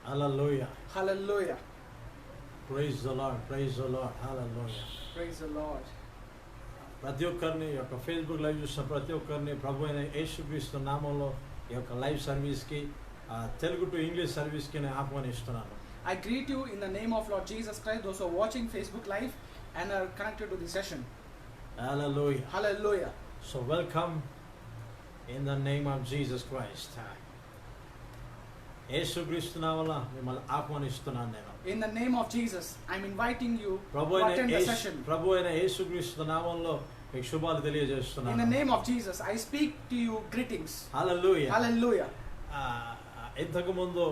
Hallelujah. Hallelujah. Praise the Lord. Praise the Lord. Hallelujah. Praise the Lord. ప్రతి ఒక్కరిని ఈ యొక్క ఫేస్బుక్ లైవ్ చూసిన ప్రతి ఒక్కరిని ప్రభు అయిన యేసుక్రీస్తు నామంలో ఈ యొక్క లైవ్ సర్వీస్కి తెలుగు టు ఇంగ్లీష్ సర్వీస్కి నేను ఆహ్వానిస్తున్నాను. I greet you in the name of Lord Jesus Christ, those who are watching Facebook Live and are connected to the session. Hallelujah. Hallelujah. So welcome in the name of Jesus Christ. యేసుక్రీస్తు నామంలో మిమ్మల్ని ఆహ్వానిస్తున్నాను నేను. In the name of Jesus, I'm inviting you to attend the session. ప్రభు అయిన యేసుక్రీస్తు నామంలో మీకు శుభాలు తెలియజేస్తున్నాను. In the name of Jesus, I speak to you greetings. Hallelujah. Hallelujah. ఇంతకు ముందు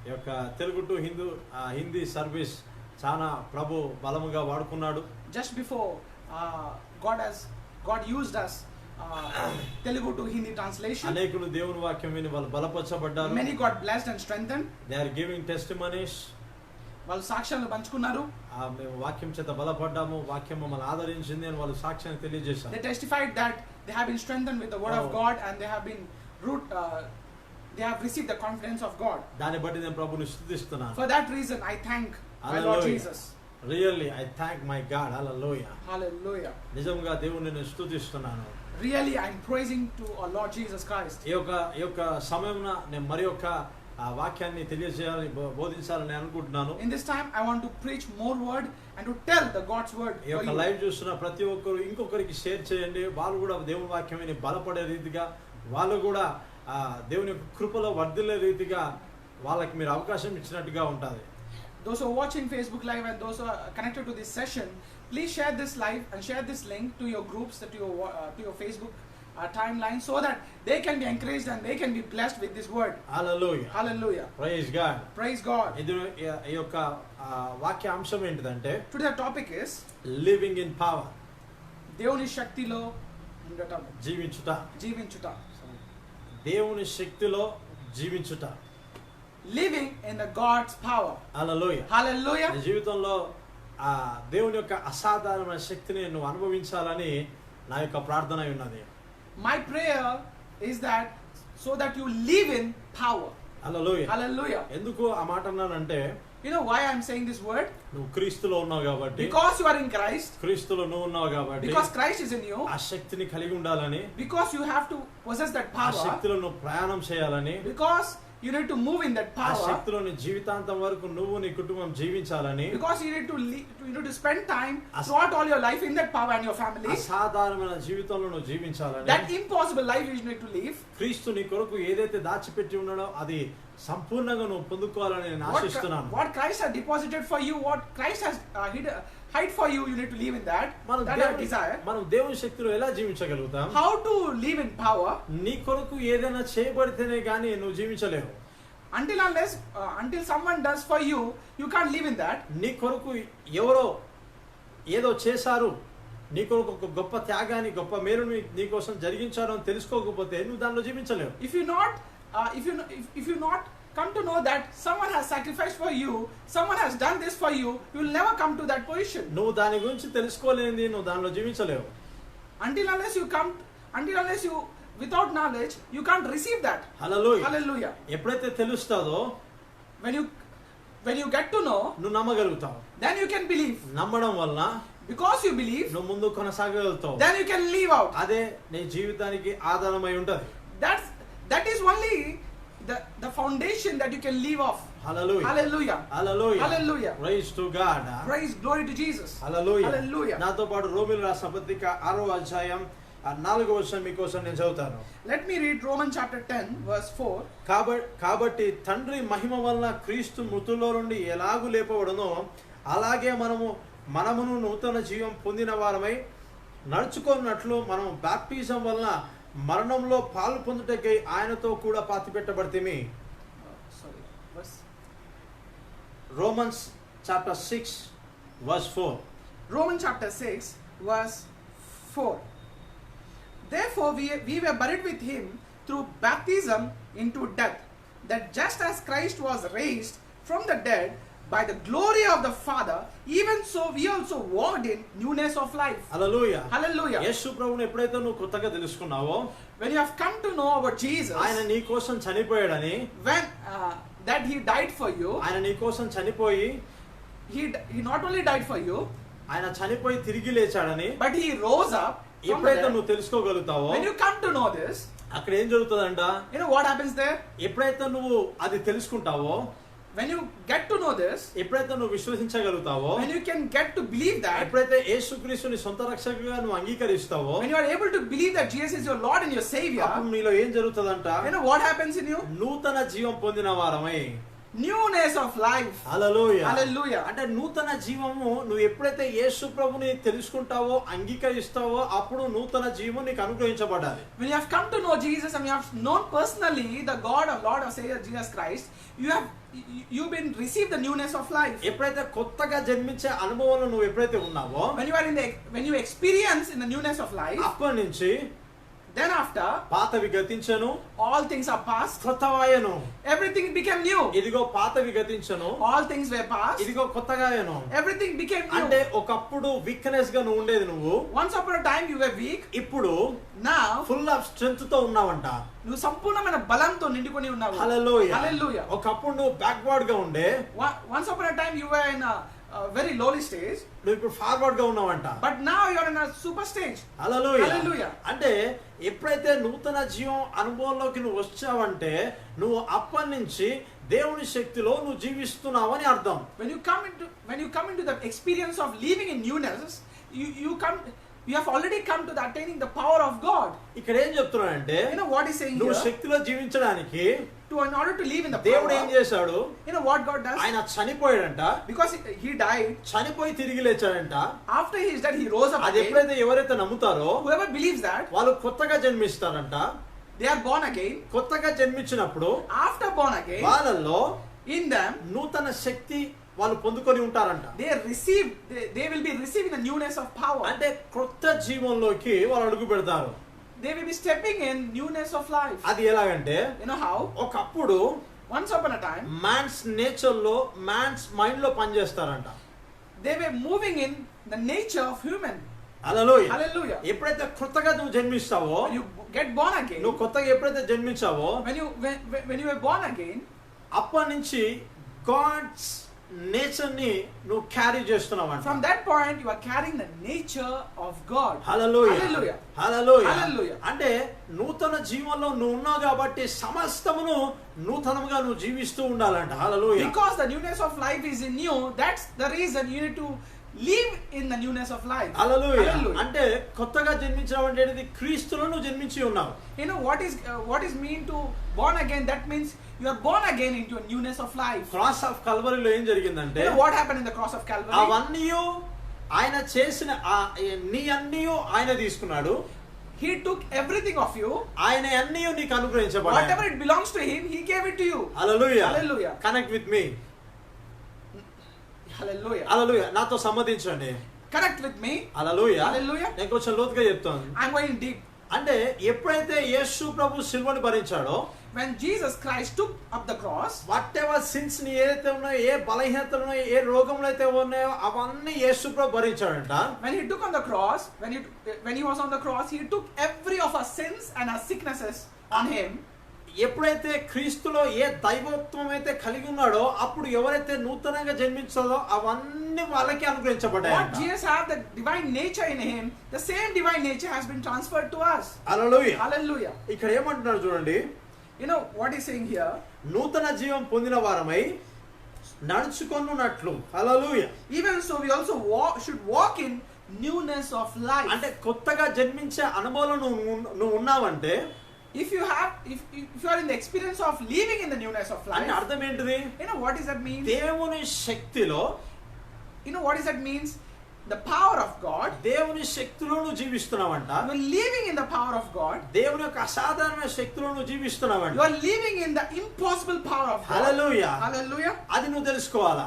ఈ యొక్క తెలుగు టు హిందీ సర్వీస్ చాలా ప్రభు బలముగా వాడుకున్నాడు. Just before God used us Telugu to Hindi translation. అనేకులు దేవుని వాక్యం విని వాళ్ళు బలపరచబడ్డారు. Many got blessed and strengthened. They are giving testimonies. వాళ్ళు సాక్ష్యాలు పంచుకున్నారు. మేము వాక్యం చేత బలపడ్డాము, వాక్యం మమ్మల్ని ఆదరించింది అని వాళ్ళు సాక్ష్యాన్ని తెలియజేశారు. They testified that they have been strengthened with the word of God and they have been they have received the confidence of God. దాన్ని బట్టి నేను ప్రభువుని స్తుతిస్తున్నాను. For that reason I thank my Lord Jesus. Really I thank my God. Hallelujah. Hallelujah. నిజంగా దేవుని నేను స్తుతిస్తున్నాను. Really I'm praising to our Lord Jesus Christ. ఈ యొక్క సమయమున నేను మరి యొక్క వాక్యాన్ని తెలియజేయాలని బోధించాలని అనుకుంటున్నాను. In this time I want to preach more word and to tell the God's word. ఈ యొక్క లైవ్ చూస్తున్న ప్రతి ఒక్కరు ఇంకొకరికి షేర్ చేయండి. వాళ్ళు కూడా దేవుని వాక్యం విని బలపడే రీతిగా, వాళ్ళు కూడా దేవుని యొక్క కృపలో వర్ధిల్లే రీతిగా వాళ్ళకి మీరు అవకాశం ఇచ్చినట్టుగా ఉంటుంది. Those who are watching Facebook Live and those who are connected to this session, please share this live and share this link to your groups, to your Facebook timeline, so that they can be encouraged and they can be blessed with this word. Hallelujah. Hallelujah. Praise God. Praise God. ఈ యొక్క వాక్య అంశం ఏంటిదంటే, today the topic is living in power. దేవుని శక్తిలో ఉండటం, జీవించుట. దేవుని శక్తిలో జీవించుట. Living in the God's power. Hallelujah. Hallelujah. నీ జీవితంలో దేవుని యొక్క అసాధారణమైన శక్తిని నువ్వు అనుభవించాలని నా యొక్క ప్రార్థన ఉన్నది. My prayer is that so that you live in power. Hallelujah. Hallelujah. ఎందుకు ఆ మాట అన్నానంటే, you know why I'm saying this word? నువ్వు క్రీస్తులో ఉన్నావు కాబట్టి. Because you are in Christ. క్రీస్తులో నువ్వు ఉన్నావు కాబట్టి. Because Christ is in you. ఆ శక్తిని కలిగి ఉండాలని. Because you have to possess that power. ఆ శక్తిలో నువ్వు ప్రయాణం చేయాలని. Because you need to move in that power. ఆ శక్తిలో నీ జీవితాంతం వరకు నువ్వు నీ కుటుంబం జీవించాలని. Because you need to spend time throughout all your life in that power and your family. అసాధారణమైన జీవితంలో నువ్వు జీవించాలని. That impossible life you need to live. క్రీస్తు నీ కొరకు ఏదైతే దాచిపెట్టి ఉన్నాడో అది సంపూర్ణంగా నువ్వు పొందుకోవాలని నేను ఆశిస్తున్నాను. What Christ has deposited for you, what Christ has hide for you, you need to live in that. That is desire. మనం దేవుని శక్తిలో ఎలా జీవించగలుగుతాం? How to live in power? నీ కొరకు ఏదైనా చేయబడితేనే గానీ నువ్వు జీవించలేవు. Until someone does for you, you can't live in that. నీ కొరకు ఎవరో ఏదో చేశారు, నీ కొరకు ఒక గొప్ప త్యాగాన్ని, గొప్ప మేలుని నీ కోసం జరిగించారు అని తెలుసుకోకపోతే నువ్వు దానిలో జీవించలేవు. If you not come to know that someone has sacrificed for you, someone has done this for you, you will never come to that position. నువ్వు దాని గురించి తెలుసుకోలేనిది నువ్వు దానిలో జీవించలేవు. Unless you without knowledge, you can't receive that. Hallelujah. Hallelujah. ఎప్పుడైతే తెలుస్తాదో, when you get to know, నువ్వు నమ్మగలుగుతావు. then you can believe. నమ్మడం వల్ల, because you believe, నువ్వు ముందు కొనసాగలుగుతావు. then you can live out. అదే నీ జీవితానికి ఆధారమై ఉంటది. That is only the foundation that you can live off. Hallelujah. Hallelujah. Hallelujah. Hallelujah. Praise to God. Praise, glory to Jesus. Hallelujah. Hallelujah. నాతో పాటు రోమీయుల రాసిన పత్రిక 6వ అధ్యాయం 4వ వచనం మీకోసం నేను చదువుతాను. Let me read Romans chapter 10 verse 4. కాబట్టి తండ్రి మహిమ వలన క్రీస్తు మృతుల్లో నుండి ఎలాగూ లేపబడునో అలాగే మనమును నూతన జీవం పొందిన వారమై నడుచుకున్నట్లు మనం బాప్టిజం వలన మరణంలో పాలు పొందుటకై ఆయనతో కూడా పాతిపెట్టబడితిమి. Romans chapter 6 verse 4. Romans chapter 6 verse 4. Therefore we were buried with him through baptism into death, that just as Christ was raised from the dead by the glory of the Father, even so we also walked in newness of life. Hallelujah. Hallelujah. యేసు ప్రభువుని ఎప్పుడైతే నువ్వు కొత్తగా తెలుసుకున్నావో, when you have come to know about Jesus, ఆయన నీ కోసం చనిపోయాడని, that he died for you. ఆయన నీ కోసం చనిపోయి, He not only died for you, ఆయన చనిపోయి తిరిగి లేచాడని but he rose up from the ఎప్పుడైతే dead. నువ్వు తెలుసుకోగలుగుతావో, When you come to know this, అక్కడ ఏం జరుగుతుందంట, you know what happens there? ఎప్పుడైతే నువ్వు అది తెలుసుకుంటావో, When you get to know this, ఎప్పుడైతే నువ్వు విశ్వసించగలుగుతావో, when you can get to believe that, ఎప్పుడైతే యేసుక్రీస్తుని సొంత రక్షకుగా నువ్వు అంగీకరిస్తావో, when you are able to believe that Jesus is your Lord and your Savior, అప్పుడు నీలో ఏం జరుగుతుందంట, you know what happens in you? నూతన జీవం పొందిన వారమై, Newness of life. Hallelujah. Hallelujah. అంటే నూతన జీవము నువ్వు ఎప్పుడైతే యేసు ప్రభుని తెలుసుకుంటావో, అంగీకరిస్తావో, అప్పుడు నూతన జీవం నీకు అనుగ్రహించబడాలి. When you have come to know Jesus and you have known personally the God of Lord of Savior Jesus Christ, you've been received the newness of life. ఎప్పుడైతే కొత్తగా జన్మించే అనుభవంలో నువ్వు ఎప్పుడైతే ఉన్నావో, When you experience in the newness of life, అప్పటి నుంచి then after పాతవి గతించను, all things are past, కొత్తవాయను. everything became new. ఇదిగో పాతవి గతించను, All things were past, ఇదిగో కొత్తగాయను. everything became new. అంటే ఒకప్పుడు వీక్నెస్ గా నువ్వు ఉండేది నువ్వు, Once upon a time you were weak, ఇప్పుడు now ఫుల్ ఆఫ్ స్ట్రెంగ్త్ తో ఉన్నావంట. నువ్వు సంపూర్ణమైన బలంతో నిండుకొని ఉన్నావు. హల్లెలూయా. Hallelujah. ఒకప్పుడు నువ్వు బ్యాక్వర్డ్ గా ఉండే, Once upon a time you were in a very lowly stage, నువ్వు ఇప్పుడు ఫార్వర్డ్ గా ఉన్నావంట. but now you are in a super stage. Hallelujah. Hallelujah. అంటే ఎప్పుడైతే నూతన జీవం అనుభవంలోకి నువ్వు వచ్చావంటే, నువ్వు అప్పటి నుంచి దేవుని శక్తిలో నువ్వు జీవిస్తున్నావని అర్థం. When you come into the experience of living in newness, you have already come to the attaining the power of God. ఇక్కడ ఏం చెప్తున్నాడంటే, You know what he's saying నువ్వు here? శక్తిలో జీవించడానికి In order to live in the దేవుడు ఏం power, చేశాడు, you know what God does? ఆయన చనిపోయాడంట, Because he died, చనిపోయి తిరిగి లేచాడంట. after he is dead, he rose up అది again. ఎప్పుడైతే ఎవరైతే నమ్ముతారో Whoever believes that, వాళ్ళు కొత్తగా జన్మిస్తారంట. they are born again. కొత్తగా జన్మించినప్పుడు After born again, వాళ్ళల్లో in them, నూతన శక్తి వాళ్ళు పొందుకొని ఉంటారంట. they will be receiving the newness of power. అంటే కొత్త జీవంలోకి వాళ్ళు అడుగు పెడతారు. They will be stepping in newness of life. అది ఎలాగంటే, You know how? ఒకప్పుడు Once upon a time, man's nature లో, మ్యాన్స్ మైండ్ లో పనిచేస్తారంట. they were moving in the nature of human. Hallelujah. Hallelujah. ఎప్పుడైతే కొత్తగా నువ్వు జన్మిస్తావో, When you get born again, నువ్వు కొత్తగా ఎప్పుడైతే జన్మించావో, when you were born again, అప్పటి నుంచి గాడ్స్ నేచర్ ని నువ్వు carry చేస్తున్నావంట. from that point you are carrying the nature of God. Hallelujah. Hallelujah. Hallelujah. Hallelujah. అంటే నూతన జీవంలో నువ్వు ఉన్నావు కాబట్టి సమస్తమును నూతనంగా నువ్వు జీవిస్తూ ఉండాలంట. హల్లెలూయా. Because the newness of life is in you, that's the reason you need to live in the newness of life. Hallelujah. Hallelujah. అంటే కొత్తగా జన్మించడం అంటే క్రీస్తులో నువ్వు జన్మించి ఉన్నావు. You know what is mean to born again? That means you are born again into a newness of life. Cross of కల్వరీలో ఏం జరిగిందంటే, You know what happened in the cross of Calvary? అవన్నీ ఆయన చేసిన నీ అన్నీ ఆయన తీసుకున్నాడు. He took everything of you. ఆయన అన్నీ నీకు అనుగ్రహించబడ్డాయి. Whatever it belongs to him, he gave it to you. Hallelujah. Hallelujah. Connect with me. Hallelujah. హల్లెలూయా. నాతో సమ్మతించండి. Connect with me. Hallelujah. Hallelujah. నేను కొంచెం లోతుగా చెప్తాను. I'm going deep. అంటే ఎప్పుడైతే యేసు ప్రభు సిలువను భరించాడో, When Jesus Christ took up the cross, what ever since ని ఏదైతే ఉన్నాయో, ఏ బలహీనతలు ఉన్నాయో, ఏ రోగములు అయితే ఉన్నాయో, అవన్నీ యేసు ప్రభు భరించాడంట. when he took on the cross, when he was on the cross, he took every of our sins and our sicknesses on him. ఎప్పుడైతే క్రీస్తులో ఏ దైవత్వం అయితే కలిగి ఉన్నాడో, అప్పుడు ఎవరైతే నూతనంగా జన్మించాలో అవన్నీ వాళ్ళకి అనుగ్రహించబడ్డాయి. What Jesus had, the divine nature in him, the same divine nature has been transferred to us. Hallelujah. Hallelujah. ఇక్కడ ఏమంటున్నారు చూడండి, You know what he's saying here? నూతన జీవం పొందిన వారమై నడుచుకొనున్నట్లు. హల్లెలూయా. Even so, we also should walk in newness of life. అంటే కొత్తగా జన్మించే అనుభవంలో నువ్వు ఉన్నావంటే, If you are in the experience of living in the newness of life, అంటే అర్థం ఏంటిది? you know what does that mean? దేవుని శక్తిలో, You know what does that means? The power of God. దేవుని శక్తిలో నువ్వు జీవిస్తున్నావంట. You are living in the power of God. దేవుని యొక్క అసాధారణమైన శక్తిలో నువ్వు జీవిస్తున్నావంట. You are living in the impossible power of God. Hallelujah. Hallelujah. అది నువ్వు తెలుసుకోవాలా,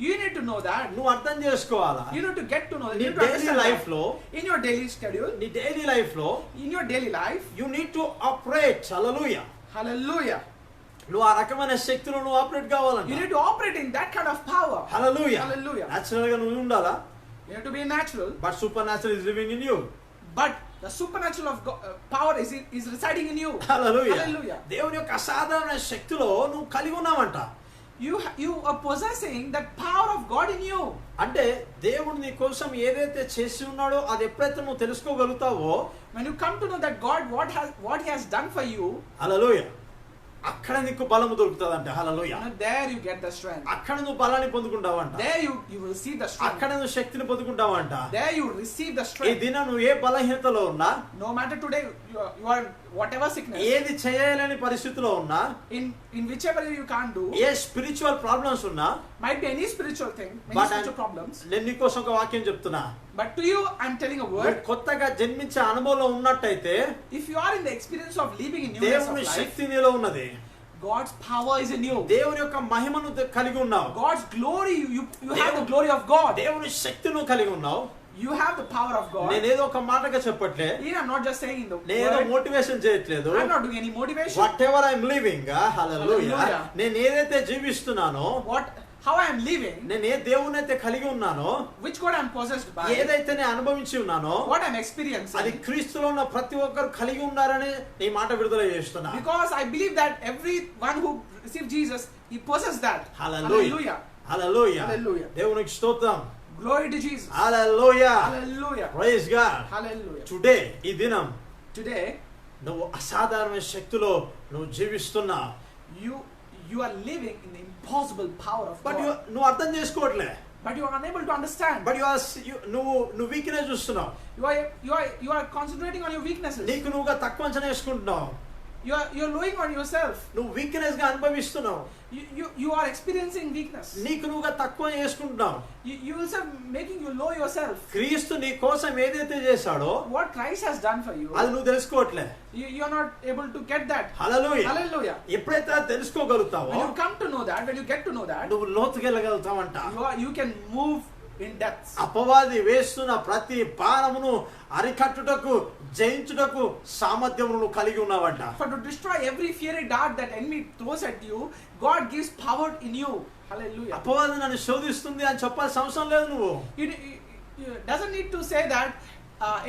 You need to know that. నువ్వు అర్థం చేసుకోవాలా. You need to get to know that. నీ You need to daily understand life that. లో, In your daily schedule, నీ daily life లో in your daily life. You need to operate. Hallelujah. Hallelujah. నువ్వు ఆ రకమైన శక్తిలో నువ్వు ఆపరేట్ కావాలంట. You need to operate in that kind of power. Hallelujah. Hallelujah. Natural గా నువ్వు ఉండాలా, You have to be natural. But super natural is living in you. But the supernatural of power is residing in you. Hallelujah. Hallelujah. దేవుని యొక్క అసాధారణ శక్తిలో నువ్వు కలిగి ఉన్నావంట. you are possessing that power of God in you. అంటే దేవుడు నీ కోసం ఏదైతే చేసి ఉన్నాడో అది ఎప్పుడైతే నువ్వు తెలుసుకోగలుగుతావో, when you come to know that God what he has done for you, హల్లెలూయా, అక్కడ నీకు బలము దొరుకుతుందంట. హల్లెలూయా. there you get the strength. అక్కడ నువ్వు బలాన్ని పొందుకుంటావంట. there you will receive the strength. అక్కడ నువ్వు శక్తిని పొందుకుంటావంట. there you receive the ఈ strength. దినం నువ్వు ఏ బలహీనతలో ఉన్నా, no matter today you are whatever sickness, ఏది చేయలేని పరిస్థితిలో ఉన్నా, in whichever you can't do, a spiritual problems ఉన్నా, might be any spiritual thing, many But spiritual problems, నేను నీకోసం ఒక వాక్యం చెప్తున్నా. but to you I'm telling a నువ్వు word. కొత్తగా జన్మించే అనుభవంలో ఉన్నట్టయితే if you are in the experience of living in newness of దేవుని life, శక్తి నీలో ఉన్నది. God's power is in you. దేవుని యొక్క మహిమను కలిగి ఉన్నావు. God's glory, you have the glory of God. దేవుని శక్తిని కలిగి ఉన్నావు. You have the power of God. నేనేదో ఒక మాటగా చెప్పట్లే, Here I'm not just saying the నేనేదో word. మోటివేషన్ చేయట్లేదు. I'm not doing any motivation. What ever I'm living, hallelujah, Hallelujah. నేను ఏదైతే జీవిస్తున్నానో, How I am living, నేను ఏ దేవుని అయితే కలిగి ఉన్నానో, which God I'm possessed by, ఏదైతే నేను అనుభవించి ఉన్నానో, what I'm experiencing, అది క్రీస్తులో ఉన్న ప్రతి ఒక్కరు కలిగి ఉన్నారని ఈ మాట విడుదల చేస్తున్నా. because I believe that everyone who received Jesus, he possessed that. Hallelujah, hallelujah, Hallelujah. దేవునికి స్తోత్రం. Glory to Jesus. Hallelujah, Hallelujah. Praise God. Hallelujah. Today, ఈ దినం Today నువ్వు అసాధారణమైన శక్తిలో నువ్వు జీవిస్తున్నావు. you are living in the impossible power of but God. నువ్వు అర్థం చేసుకోవట్లే. But you are unable to understand. But నువ్వు వీక్నెస్ చూస్తున్నావు. You are concentrating on your weaknesses. నీకు నువ్వుగా తక్కువ అంచనా వేసుకుంటున్నావు. You're lowering on yourself. నువ్వు వీక్నెస్ గా అనుభవిస్తున్నావు. You are experiencing weakness. నీకు నువ్వుగా తక్కువ చేసుకుంటున్నావు. You also making you low yourself. క్రీస్తు నీ కోసం ఏదైతే చేశాడో, What Christ has done for you, అది నువ్వు తెలుసుకోవట్లే. you are not able to get that. Hallelujah. Hallelujah. ఎప్పుడైతే అది తెలుసుకోగలుగుతావో, When you come to know that, when you get to know that, నువ్వు లోతుకెళ్ళగలుగుతావంట. you can move in depths. అపవాది వేస్తున్న ప్రతి బాణమును అరికట్టుటకు, జయించుటకు సామర్థ్యమును నువ్వు కలిగి ఉన్నావంట. For to destroy every fiery dart that enemy throws at you, God gives power in you. Hallelujah. అపవాది నన్ను శోధిస్తుంది అని చెప్పాల్సిన అవసరం లేదు. నువ్వు You doesn't need to say that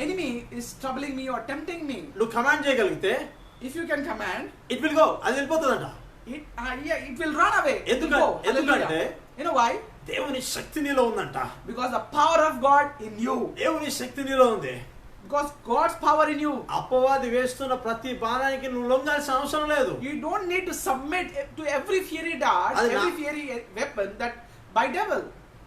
enemy is troubling me or tempting me. నువ్వు కమాండ్ చేయగలిగితే, If you can command, it will go, అది వెళ్ళిపోతుందంట. it will run away. It will go. ఎందుకంటే Hallelujah. You know why? దేవుని శక్తి నీలో ఉందంట. Because the power of God in you. దేవుని శక్తి నీలో ఉంది. Because God's power in you. అపవాది వేస్తున్న ప్రతి బాణానికి నువ్వు లొంగాల్సిన అవసరం లేదు. You don't need to submit to every fiery dart, every fiery weapon that by devil.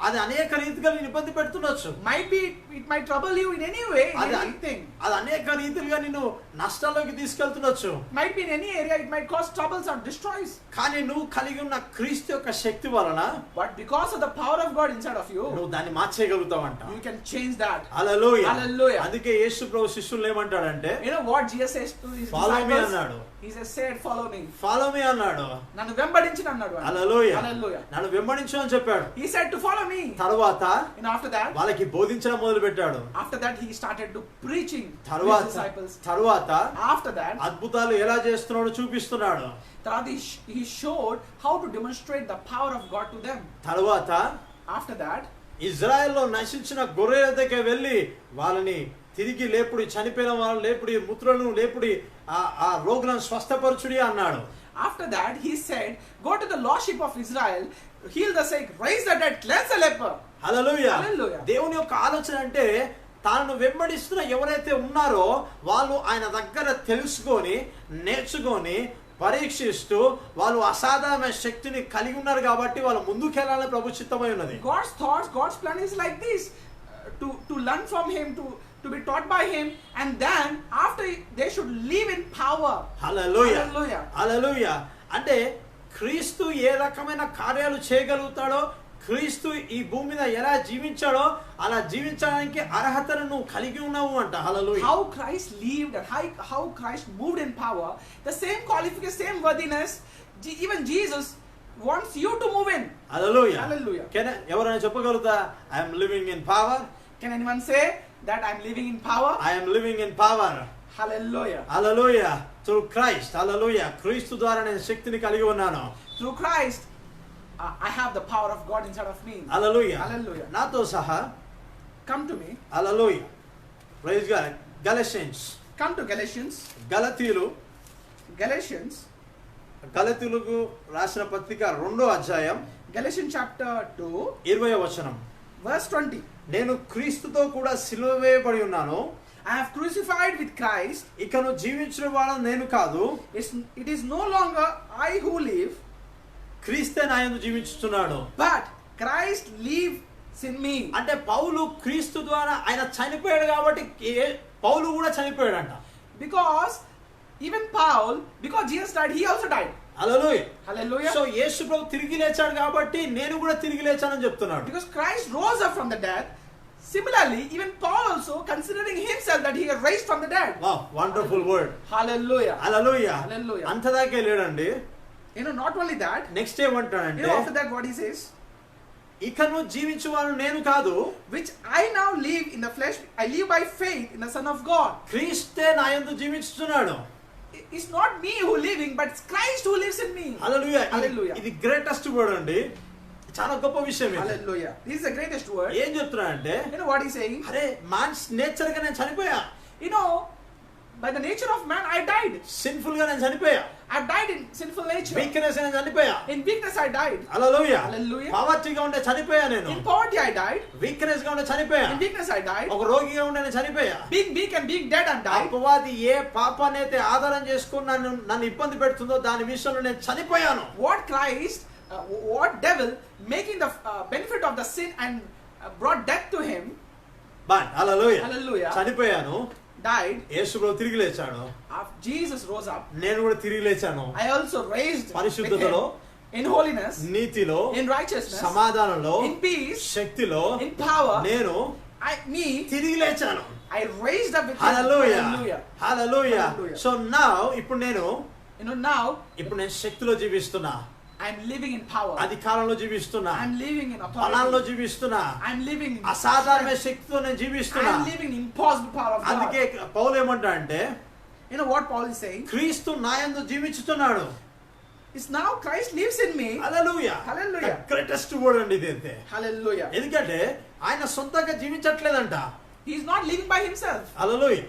అది అనేక రీతిగా నేను ఇబ్బంది పెడుతుండొచ్చు. Might be it might trouble you in any way, in anything. అది అనేక రీతిగా నిన్ను నష్టాల్లోకి తీసుకెళ్తుండొచ్చు. Might be in any area, it might cause troubles or destroys. కానీ నువ్వు కలిగి ఉన్న క్రీస్తు యొక్క శక్తి వలన, But because of the power of God inside of you, నువ్వు దాన్ని మార్చేయగలుగుతావంట. you can change that. Hallelujah. Hallelujah. అందుకే యేసు ప్రభు శిష్యులు ఏమంటాడంటే, You know what Jesus says to his Follow me disciples? అన్నాడు. He said, follow me. Follow me అన్నాడు. నన్ను వెంబడించు అన్నాడు. హల్లెలూయా. Hallelujah. నన్ను వెంబడించు అని చెప్పాడు. He said to follow me. తరువాత After that, వాళ్ళకి బోధించడం మొదలు పెట్టాడు. after that he started to preaching to his తరువాత disciples. After that, అద్భుతాలు ఎలా చేస్తున్నాడో చూపిస్తున్నాడు. he showed how to demonstrate the power of God to them. తరువాత After that, ఇజ్రాయెల్లో నశించిన గొర్రెల దగ్గర వెళ్ళి వాళ్ళని తిరిగి లేపుడి, చనిపోయిన వాళ్ళని లేపుడి, ముద్రలను లేపుడి, ఆ రోగులను స్వస్థపరచుడి అన్నాడు. After that, he said, go to the lost sheep of Israel, heal the sick, raise the dead, cleanse the leper. Hallelujah. Hallelujah. దేవుని యొక్క ఆలోచన అంటే, తాను వెంబడిస్తున్న ఎవరైతే ఉన్నారో వాళ్ళు ఆయన దగ్గర తెలుసుకొని, నేర్చుకొని, పరీక్షిస్తూ వాళ్ళు అసాధారణమైన శక్తిని కలిగి ఉన్నారు కాబట్టి వాళ్ళు ముందుకెళ్లాలని ప్రభు చిత్తమై ఉన్నది. God's thoughts, God's plan is like this, to learn from him, to be taught by him, and then after they should live in power. Hallelujah. Hallelujah. హల్లెలూయా. అంటే క్రీస్తు ఏ రకమైన కార్యాలు చేయగలుగుతాడో, క్రీస్తు ఈ భూమి మీద ఎలా జీవించాడో అలా జీవించడానికి అర్హతను నువ్వు కలిగి ఉన్నావు అంట. హల్లెలూయా. How Christ lived and how Christ moved in power, the same qualification, same worthiness, even Jesus wants you to move in. Hallelujah. Hallelujah. ఎవరైనా చెప్పగలుగుతా, I am living in power? Can anyone say that I'm living in power? I am living in power. Hallelujah. Hallelujah. Through Christ. హల్లెలూయా. క్రీస్తు ద్వారా నేను శక్తిని కలిగి ఉన్నాను. Through Christ, I have the power of God inside of me. Hallelujah. Hallelujah. నాతో సహా Come to me. Hallelujah. Praise God. Galatians. Come to Galatians. గలతీయులు Galatians గలతీయులకు రాసిన పత్రిక 2వ అధ్యాయం Galatians chapter 2, 20వ వచనం. verse 20. నేను క్రీస్తుతో కూడా సిలువ వేయబడి ఉన్నాను. I have crucified with Christ. ఇకను జీవించిన వాడు నేను కాదు, It is no longer I who live, క్రీస్తే నా యందు జీవించుచున్నాడు. but Christ lives in me. అంటే పౌలు క్రీస్తు ద్వారా ఆయన చనిపోయాడు కాబట్టి పౌలు కూడా చనిపోయాడంట. Because even Paul, because Jesus died, he also died. హల్లెలూయా. Hallelujah. సో యేసు ప్రభు తిరిగి లేచాడు కాబట్టి నేను కూడా తిరిగి లేచానని చెప్తున్నాడు. Because Christ rose up from the dead. Similarly, even Paul also considering himself that he had raised from the dead. Wow, wonderful word. Hallelujah. Hallelujah. Hallelujah. అంతదాకే లేడండి. Not only that, నెక్స్ట్ ఏమంటాడంటే after that what he says, ఇకను జీవించువాడు నేను కాదు, which I now live in the flesh, I live by faith in the Son of God. క్రీస్తే నా యందు జీవించుచున్నాడు. It's not me who living, but it's Christ who lives in me. Hallelujah. Hallelujah. ఇది greatest word అండి. చాలా గొప్ప విషయం ఇది. Hallelujah. This is the greatest word. ఏం చెప్తున్నాడంటే, What he's saying? అరే మాన్స్ నేచర్ గా నేను చనిపోయా. By the nature of man, I died. Sinful గా నేను చనిపోయా. I died in sinful nature. Weakness నేను చనిపోయా. In weakness, I died. హల్లెలూయా. Hallelujah. పావర్టీగా ఉండే చనిపోయా నేను. In poverty, I died. Weakness గా ఉండే చనిపోయా. In weakness, I died. ఒక రోగిగా ఉండే నేను చనిపోయా. Being weak and being dead, and died. అపవాది ఏ పాపానైతే ఆధారం చేసుకుని నన్ను ఇబ్బంది పెడుతుందో దాని విషయంలో నేను చనిపోయాను. What devil making the benefit of the sin and brought death to him. But hallelujah. Hallelujah. చనిపోయాను. Died. యేసు ప్రభు తిరిగి లేచాడు. Jesus rose up. నేను కూడా తిరిగి లేచాను. I also raised పరిశుద్ధతలో, in holiness, నీతిలో, in righteousness, సమాధానంలో, in peace, శక్తిలో, in power. నేను తిరిగి లేచాను. I raised up with him. Hallelujah. Hallelujah. Hallelujah. Hallelujah. So ఇప్పుడు నేను now శక్తిలో జీవిస్తున్నా. I'm living in power. అధికారంలో జీవిస్తున్నా. I'm living in బలంలో authority. జీవిస్తున్నా. I'm living in అసాధారణమైన శక్తితో నేను జీవిస్తున్నా. I'm living in impossible power of God. అందుకే పౌలు ఏమంటా అంటే, what Paul is saying? క్రీస్తు నా యందు జీవించుతున్నాడు. It's now Christ lives in me. Hallelujah. Hallelujah. Greatest word అండి ఇది అయితే. Hallelujah. ఎందుకంటే ఆయన సొంతంగా జీవించట్లేదంట. He is not living by himself. Hallelujah.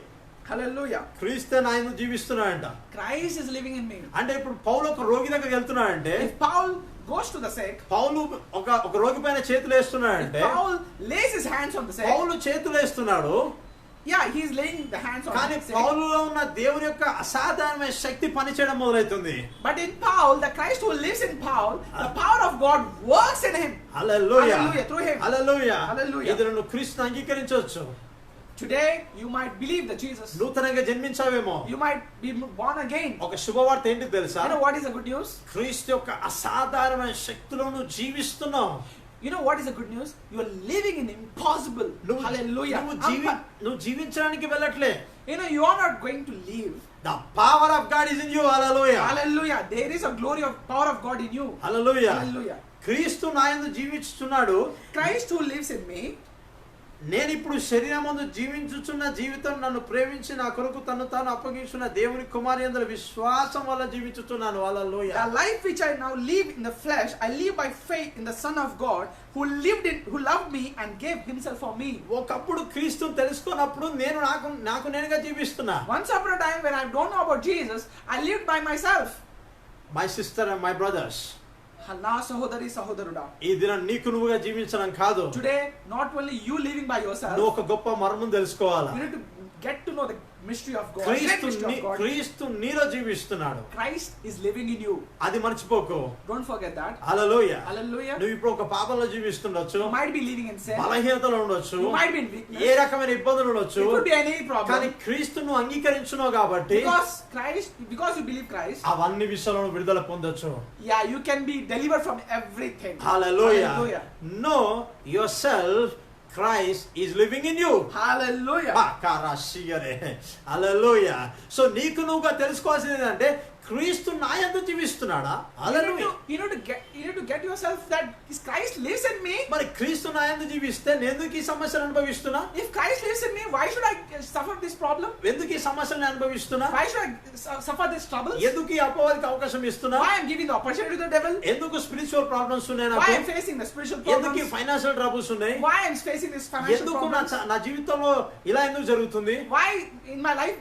Hallelujah. క్రీస్తు నా యందు జీవిస్తున్నాడంట. Christ is living in me. అంటే ఇప్పుడు పౌలు ఒక రోగి దగ్గరికి వెళ్తున్నాడంటే, If Paul goes to the sick, పౌలు ఒక రోగి పైన చేతులు వేస్తున్నాడంటే, Paul lays his hands on the sick. పౌలు చేతులు వేస్తున్నాడు. He is laying the hands on కానీ the sick. పౌలులో ఉన్న దేవుని యొక్క అసాధారణమైన శక్తి పనిచేయడం మొదలవుతుంది. But in Paul, the Christ who lives in Paul, the power of God works in him. Hallelujah. Hallelujah. Through him. Hallelujah. Hallelujah. ఇది నువ్వు క్రీస్తుని అంగీకరించవచ్చు. Today, you might believe that Jesus. నూతనంగా జన్మించావేమో. You might be born again. ఒక శుభవార్త ఏంటి తెలుసా? What is the good news? క్రీస్తు యొక్క అసాధారణమైన శక్తిలో నువ్వు జీవిస్తున్నావు. What is the good news? You are living in impossible. Hallelujah. నువ్వు జీవించడానికి వెళ్ళట్లే. You are not going to live. The power of God is in you. Hallelujah. Hallelujah. There is a glory of power of God in you. Hallelujah. Hallelujah. క్రీస్తు నా యందు జీవిస్తున్నాడు. Christ who lives in me. నేను ఇప్పుడు శరీరమందు జీవించుచున్న జీవితం నన్ను ప్రేమించి నా కొరకు తను తాను అప్పగించున్న దేవుని కుమారుని యందు విశ్వాసం వల్ల జీవించుచున్నాను. హల్లెలూయా. The life which I now live in the flesh, I live by faith in the Son of God who loved me and gave himself for me. ఒకప్పుడు క్రీస్తుని తెలుసుకున్నప్పుడు నేను నాకు నేనుగా జీవిస్తున్నా. Once upon a time when I don't know about Jesus, I lived by myself. My sister and my brothers. నా సహోదరి సహోదరుడా, ఈ దినం నీకు నువ్వుగా జీవించడం కాదు. Today not only you living by yourself, నువ్వు ఒక గొప్ప మర్మం తెలుసుకోవాలా. you need to get to know the mystery of God. క్రీస్తు నీలో జీవిస్తున్నాడు. Christ is living in you. అది మర్చిపోకు. Don't forget that. Hallelujah. Hallelujah. నువ్వు ఇప్పుడు ఒక పాపంలో జీవిస్తుండొచ్చు. You might be living in sin. బలహీనతలో ఉండొచ్చు. You might be in weakness. ఏ రకమైన ఇబ్బందులు ఉండొచ్చు. It could be any problem. కానీ క్రీస్తును అంగీకరించున్నావు కాబట్టి, because you believe Christ, అవన్నీ విషయాలను విడుదల పొందొచ్చు. you can be delivered from everything. Hallelujah. Hallelujah. Know yourself. Christ is living in you. Hallelujah. Hallelujah. So నీకు నువ్వుగా తెలుసుకోవాల్సింది ఏంటంటే, క్రీస్తు నా యందు జీవిస్తున్నాడా? హల్లెలూయా. You need to get yourself that Christ lives in me. మరి క్రీస్తు నా యందు జీవిస్తే నేను ఎందుకు ఈ సమస్యను అనుభవిస్తున్నా? If Christ lives in me, why should I suffer this problem? ఎందుకు ఈ సమస్యలను అనుభవిస్తున్నా? Why should I suffer these troubles? ఎందుకు ఈ అపవాదికి అవకాశం ఇస్తున్నా? Why I am giving the opportunity to the devil? ఎందుకు స్పిరిచువల్ ప్రాబ్లమ్స్ ఉన్నాయి Why I నాకు? am facing the spiritual ఎందుకు ఈ problems? ఫైనాన్షియల్ ట్రబుల్స్ ఉన్నాయి? Why I am facing this financial ఎందుకు problems? నా జీవితంలో ఇలా ఎందుకు జరుగుతుంది? Why in my life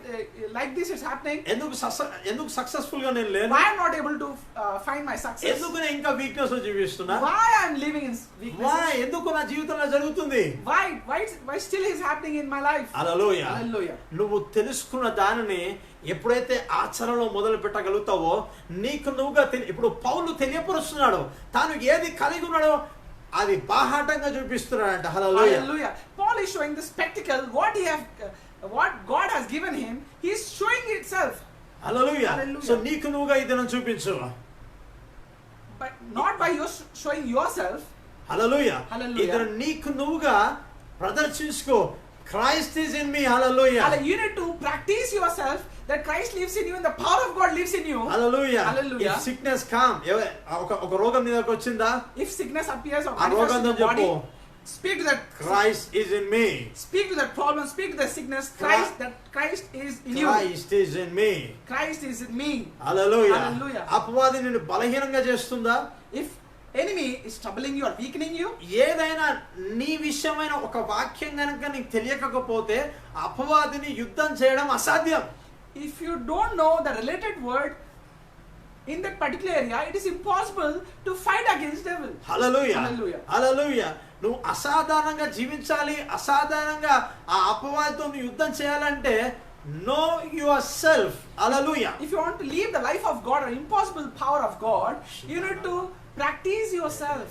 like this is happening? ఎందుకు సక్సెస్ఫుల్ గా నేను లేను? Why I am not able to find my success? ఎందుకు నేను ఇంకా వీక్నెస్ లో జీవిస్తున్నా? Why I am living in weakness? Why ఎందుకు నా జీవితంలో జరుగుతుంది? Why still is happening in my life? Hallelujah. Hallelujah. నువ్వు తెలుసుకున్న దానిని ఎప్పుడైతే ఆచరణలో మొదలు పెట్టగలుగుతావో నీకు నువ్వుగా ఇప్పుడు పౌలు తెలియపరుస్తున్నాడు, తాను ఏది కలిగి ఉన్నాడో అది బాహాటంగా చూపిస్తున్నాడంట. హల్లెలూయా. Hallelujah. Paul is showing the spectacle, what God has given him, he is showing itself. Hallelujah. Hallelujah. So నీకు నువ్వుగా ఇది నన్ను చూపించు. But not by your showing yourself. Hallelujah. Hallelujah. ఇది నీకు నువ్వుగా ప్రదర్శించుకో. Christ is in me. Hallelujah. You need to practice yourself that Christ lives in you and the power of God lives in you. Hallelujah. Hallelujah. If sickness come, ఒక రోగం నీకు వచ్చిందా? If sickness appears or ఆ manifests in రోగంతో your body, చెప్పు, speak to that. Christ is in me. Speak to that problem. Speak to that sickness. Christ is in you. Christ is in me. Christ is in me. Hallelujah. Hallelujah. అపవాది నిన్ను బలహీనంగా చేస్తుందా? If enemy is troubling you or weakening you, ఏదైనా నీ విషయమైన ఒక వాక్యం గనుక నీకు తెలియకపోతే అపవాదిని యుద్ధం చేయడం అసాధ్యం. if you don't know the related word in that particular area, it is impossible to fight against devil. Hallelujah. Hallelujah. హల్లెలూయా. నువ్వు అసాధారణంగా జీవించాలి, అసాధారణంగా ఆ అపవాదితో నువ్వు యుద్ధం చేయాలంటే know yourself. Hallelujah. If you want to live the life of God or impossible power of God, you need to practice yourself.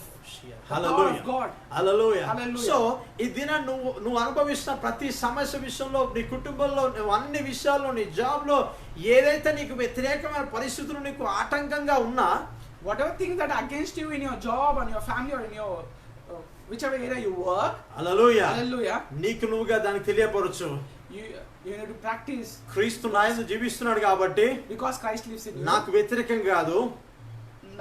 The power of God. Hallelujah. Hallelujah. So ఈ దిన నువ్వు అనుభవిస్తున్న ప్రతి సమస్య విషయంలో, నీ కుటుంబంలో, నువ్వు అన్ని విషయాల్లో, నీ జాబ్ లో ఏదైతే నీకు వ్యతిరేకమైన పరిస్థితులు నీకు ఆటంకంగా ఉన్నా, Whatever things that are against you in your job and your family or in your whichever area you work, hallelujah, hallelujah, నీకు నువ్వుగా దానికి తెలియపరచు. you need to practice. క్రీస్తు నాయందు జీవిస్తున్నాడు కాబట్టి Because Christ lives in you. నాకు వ్యతిరేకంగా కాదు,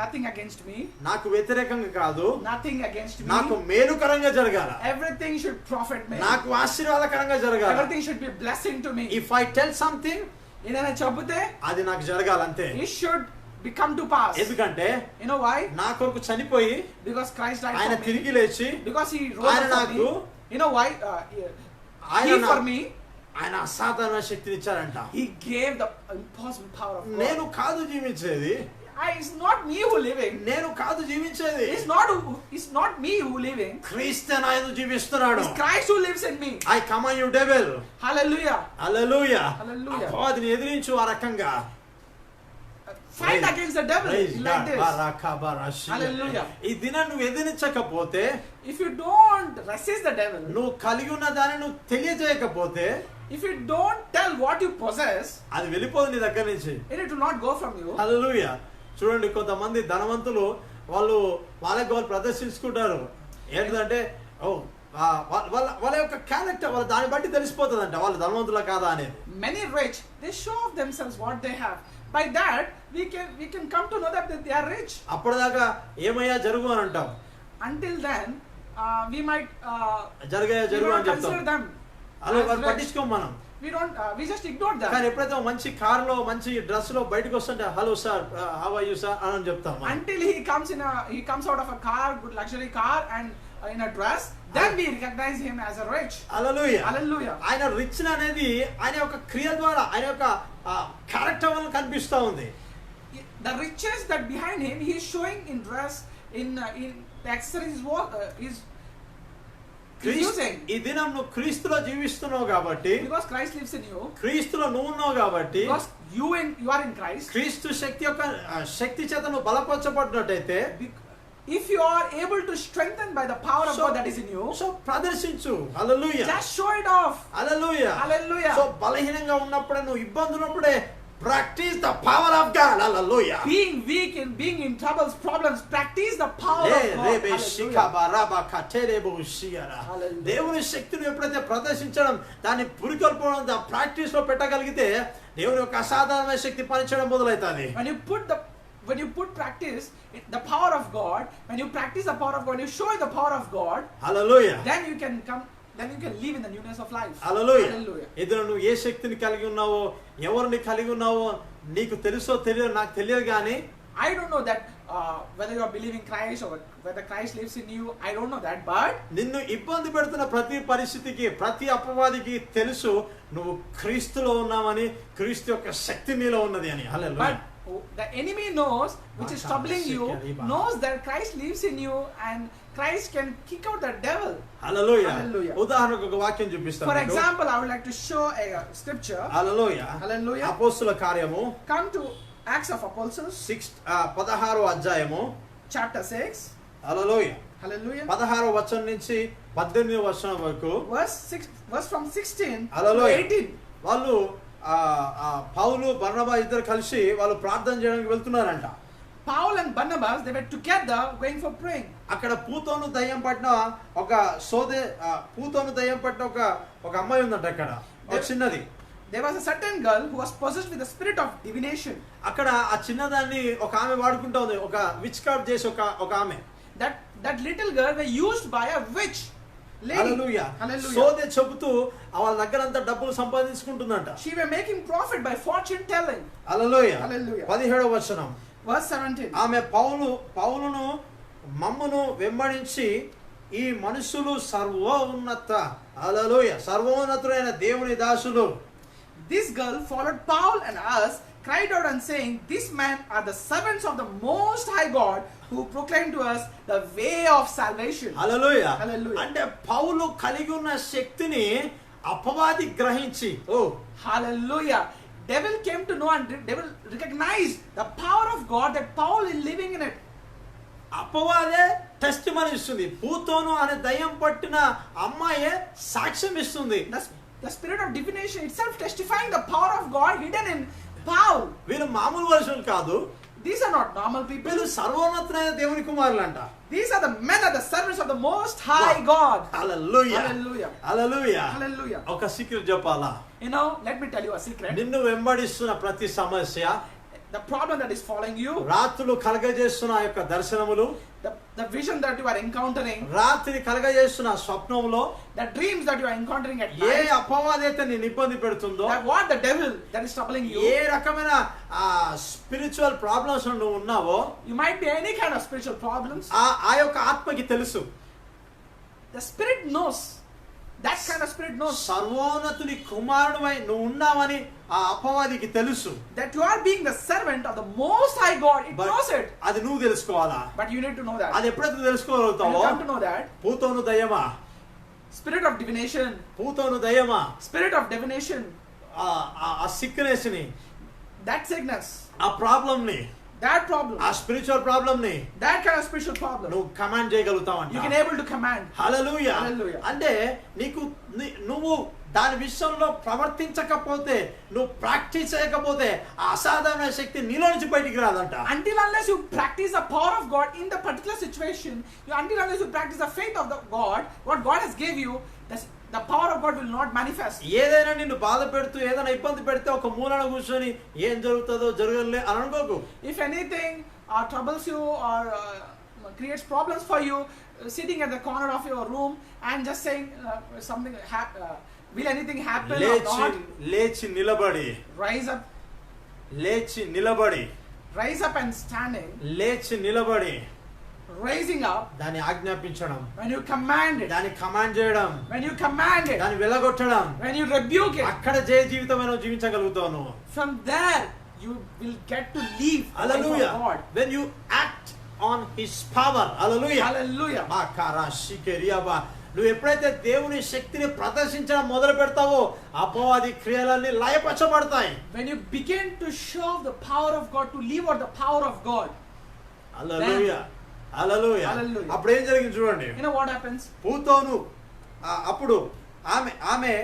Nothing against me. నాకు వ్యతిరేకంగా కాదు, Nothing against me. నాకు మేలుకరంగా జరగాల, Everything should profit me. నాకు ఆశీర్వాదకరంగా జరగాల. Everything should be blessing to me. If I tell something, ఏదైనా చెబితే అది నాకు జరగాలంతే. it should become to pass. ఎందుకంటే You know why? నా కొరకు చనిపోయి Because Christ died ఆయన for me. తిరిగి లేచి Because he rose ఆయన up for నాకు me. You know why? ఆయన He నా- for me. ఆయన అసాధారణ శక్తిని ఇచ్చారంట. He gave the impossible power of God. నేను కాదు జీవించేది, It's not me who living. నేను కాదు జీవించేది, It's not me who living. క్రీస్తు నాయందు జీవిస్తున్నాడు. It's Christ who lives in me. I command you devil. Hallelujah. Hallelujah. Hallelujah. అపవాదిని ఎదిరించు ఆ రకంగా. Fight against the devil Praise like God. this. బారాకాబారాషి. Hallelujah. ఈ దినం నువ్వు ఎదిరించకపోతే, If you don't resist the devil, నువ్వు కలిగి ఉన్న దాన్ని నువ్వు తెలియజేయకపోతే, if you don't tell what you possess, అది వెళ్ళిపోదు నీ దగ్గర నుంచి. it will not go from you. హల్లెలూయా. చూడండి, కొంతమంది ధనవంతులు వాళ్ళకి వాళ్ళు ప్రదర్శించుకుంటారు. ఏంటంటే వాళ్ళ యొక్క క్యారెక్టర్ వాళ్ళ దాన్ని బట్టి తెలిసిపోతుందంట వాళ్ళు ధనవంతులా కాదా అనేది. Many rich, they show off themselves what they have. By that we can come to know that they are rich. అప్పటిదాకా ఏమయ్యా జరుగు అని అంటాం. Until then we might జరుగు అని చెప్తాం. consider them అలా as వాళ్ళు rich. పట్టించుకోం మనం. We just ignore them. కానీ ఎప్పుడైతే మంచి కార్ లో మంచి డ్రెస్ లో బయటకు వస్తుంటే hello sir, how are you sir అని చెప్తాం. Until he comes out of a car, good luxury car, and in a dress, then we recognize him as a rich. Hallelujah. Hallelujah. ఆయన rich అనేది ఆయన యొక్క క్రియ ద్వారా, ఆయన యొక్క క్యారెక్టర్ వల్ల కనిపిస్తా ఉంది. The riches that behind him, he is showing in dress, in the accessories is using. ఈ దినం నువ్వు క్రీస్తులో జీవిస్తున్నావు కాబట్టి, Because Christ lives in you. క్రీస్తులో నువ్వు ఉన్నావు కాబట్టి, Because you are in Christ. క్రీస్తు శక్తి యొక్క శక్తి చేత నువ్వు బలపరచబడినట్టయితే, If you are able to strengthen by the power of God that is in you, so ప్రదర్శించు. హల్లెలూయా. just show it off. హల్లెలూయా. Hallelujah. సో బలహీనంగా ఉన్నప్పుడే, నువ్వు ఇబ్బంది ఉన్నప్పుడే practice the power of God. Hallelujah. Being weak and being in troubles, problems, practice the power of God. Hallelujah. దేవుని శక్తిని ఎప్పుడైతే ప్రదర్శించడం, దాన్ని పురికొల్పడం, ప్రాక్టీస్ లో పెట్టగలిగితే దేవుని యొక్క అసాధారణమైన శక్తి పనిచేయడం మొదలవుతుంది. When you put practice the power of God, when you practice the power of God, you show the power of God, Hallelujah. then you can come then you can live in the newness of life. Hallelujah. Hallelujah. ఇందులో నువ్వు ఏ శక్తిని కలిగి ఉన్నావో, ఎవరిని కలిగి ఉన్నావో నీకు తెలుసో తెలియదో నాకు తెలియదు కానీ I don't know that whether you are believing Christ or whether Christ lives in you. I don't know that, but నిన్ను ఇబ్బంది పెడుతున్న ప్రతి పరిస్థితికి, ప్రతి అపవాదికి తెలుసు నువ్వు క్రీస్తులో ఉన్నావని, క్రీస్తు యొక్క శక్తి నీలో ఉన్నది అని. హల్లెలూయా. the enemy knows, which is troubling you, knows that Christ lives in you and Christ can kick out the devil. Hallelujah. Hallelujah. ఉదాహరణకు ఒక వాక్యం చూపిస్తాను. For example, I would like to show a scripture. Hallelujah. Hallelujah. అపోస్తలుల కార్యము Come to Acts of Apostles 16వ అధ్యాయము chapter 6. హల్లెలూయా. Hallelujah. 16వ వచనం నుంచి 18వ వచనం వరకు Verse from 16 to హల్లెలూయా. 18. వాళ్ళు పౌలు బర్నబా ఇద్దరు కలిసి వాళ్ళు ప్రార్థన చేయడానికి వెళ్తున్నారంట. Paul and Barnabas, they were together going for praying. అక్కడ పూతోను దయ్యం పట్టిన ఒక పూతోను దయ్యం పట్టిన ఒక అమ్మాయి ఉందంట. అక్కడ ఒక చిన్నది. There was a certain girl who was possessed with the spirit of divination. అక్కడ ఆ చిన్నదాన్ని ఒక ఆమె వాడుకుంటా ఉంది, ఒక విచ్ క్రాఫ్ట్ చేసి ఒక ఆమె. That little girl was used by a witch lady. Hallelujah. Hallelujah. సోదే చెబుతూ వాళ్ళ దగ్గర అంతా డబ్బులు సంపాదించుకుంటుందంట. She were making profit by fortune telling. Hallelujah. Hallelujah. 17వ వచనం. Verse 17. ఆమె పౌలును మమ్మును వెంబడించి ఈ మనుషులు సర్వోన్నతుడైన దేవుని దాసులు. This girl followed Paul and us, cried out and saying, "These men are the servants of the Most High God, who proclaim to us the way of salvation." Hallelujah. Hallelujah. అంటే పౌలు కలిగి ఉన్న శక్తిని అపవాది గ్రహించి, Hallelujah. Devil came to know and devil recognized the power of God that Paul is living in it. అపవాదే test ఇస్తుంది. పూతోను అనే దయ్యం పట్టిన అమ్మాయే సాక్ష్యం ఇస్తుంది. The spirit of divination itself testifying the power of God hidden in Paul. వీళ్ళు మామూలు మనుషులు కాదు. These are not normal people. వీళ్ళు సర్వోన్నతుడైన దేవుని కుమారులంట. These are the men, are the servants of the Most High God. Hallelujah. Hallelujah. Hallelujah. Hallelujah. ఒక secret చెప్పాలా? You know, let me tell you a secret. నిన్ను వెంబడిస్తున్న ప్రతి సమస్య, The problem that is following you, రాత్రులు కలగజేస్తున్న ఆ యొక్క దర్శనములు, the vision that you are encountering, రాత్రి కలగజేస్తున్న స్వప్నంలో, the dreams that you are encountering at A night, అపవాదైతే నిన్ను ఇబ్బంది పెడుతుందో, that what the devil that is troubling you, ఏ రకమైన స్పిరిచువల్ ప్రాబ్లమ్స్ నువ్వు ఉన్నావో, you might be any kind of spiritual problems. ఆ యొక్క ఆత్మకి తెలుసు. The spirit knows. That kind of spirit knows సర్వోన్నతుని కుమారుడువై నువ్వు ఉన్నావని ఆ అపవాదికి తెలుసు. that you are being the servant of the Most High God. It knows it. అది నువ్వు తెలుసుకోవాలా? But you need to know that. అది ఎప్పుడైతే When తెలుసుకోగలుగుతావో, you come to know that, పూతోను దయ్యమా, spirit of divination, పూతోను దయ్యమా, spirit of divination, ఆ సిక్నెస్ ని, that sickness, ఆ ప్రాబ్లం ని, that problem, ఆ స్పిరిచువల్ ప్రాబ్లం ని that kind of spiritual problem, నువ్వు కమాండ్ చేయగలుగుతావంట. you can able to command. హల్లెలూయా. Hallelujah. అంటే నువ్వు దాని విషయంలో ప్రవర్తించకపోతే, నువ్వు ప్రాక్టీస్ చేయకపోతే ఆ అసాధారణ శక్తి నీలో నుంచి బయటికి రాదంట. Until unless you practice the power of God in the particular situation, until unless you practice the faith of the God, what God has gave you, the power of God will not manifest. ఏదైనా నిన్ను బాధ పెడుతూ ఏదైనా ఇబ్బంది పెడితే ఒక మూలన కూర్చొని ఏం జరుగుతుందో జరగలే అని అనుకోకు. If anything troubles you or creates problems for you, sitting at the corner of your room and just saying something, will anything happen or not? లేచి నిలబడి, Rise up. లేచి నిలబడి, Rise up and standing. లేచి నిలబడి, Raising up. దాన్ని ఆజ్ఞాపించడం, When you command it. దాన్ని command చేయడం, When you command it. దాన్ని వెలగొట్టడం, When you rebuke it. అక్కడ జయ జీవితమైన జీవించగలుగుతావు. From there you will get to live for hallelujah. God. When you act on his power. Hallelujah. Hallelujah. మాకారా షికెరియాబా. నువ్వు ఎప్పుడైతే దేవుని శక్తిని ప్రదర్శించడం మొదలు పెడతావో అపవాది క్రియలన్నీ లయపరచబడతాయి. When you begin to show the power of God, to live out the power of God. Hallelujah. Hallelujah. Hallelujah. అప్పుడు ఏం జరిగింది చూడండి. You know what happens? పూతోను అప్పుడు ఆమె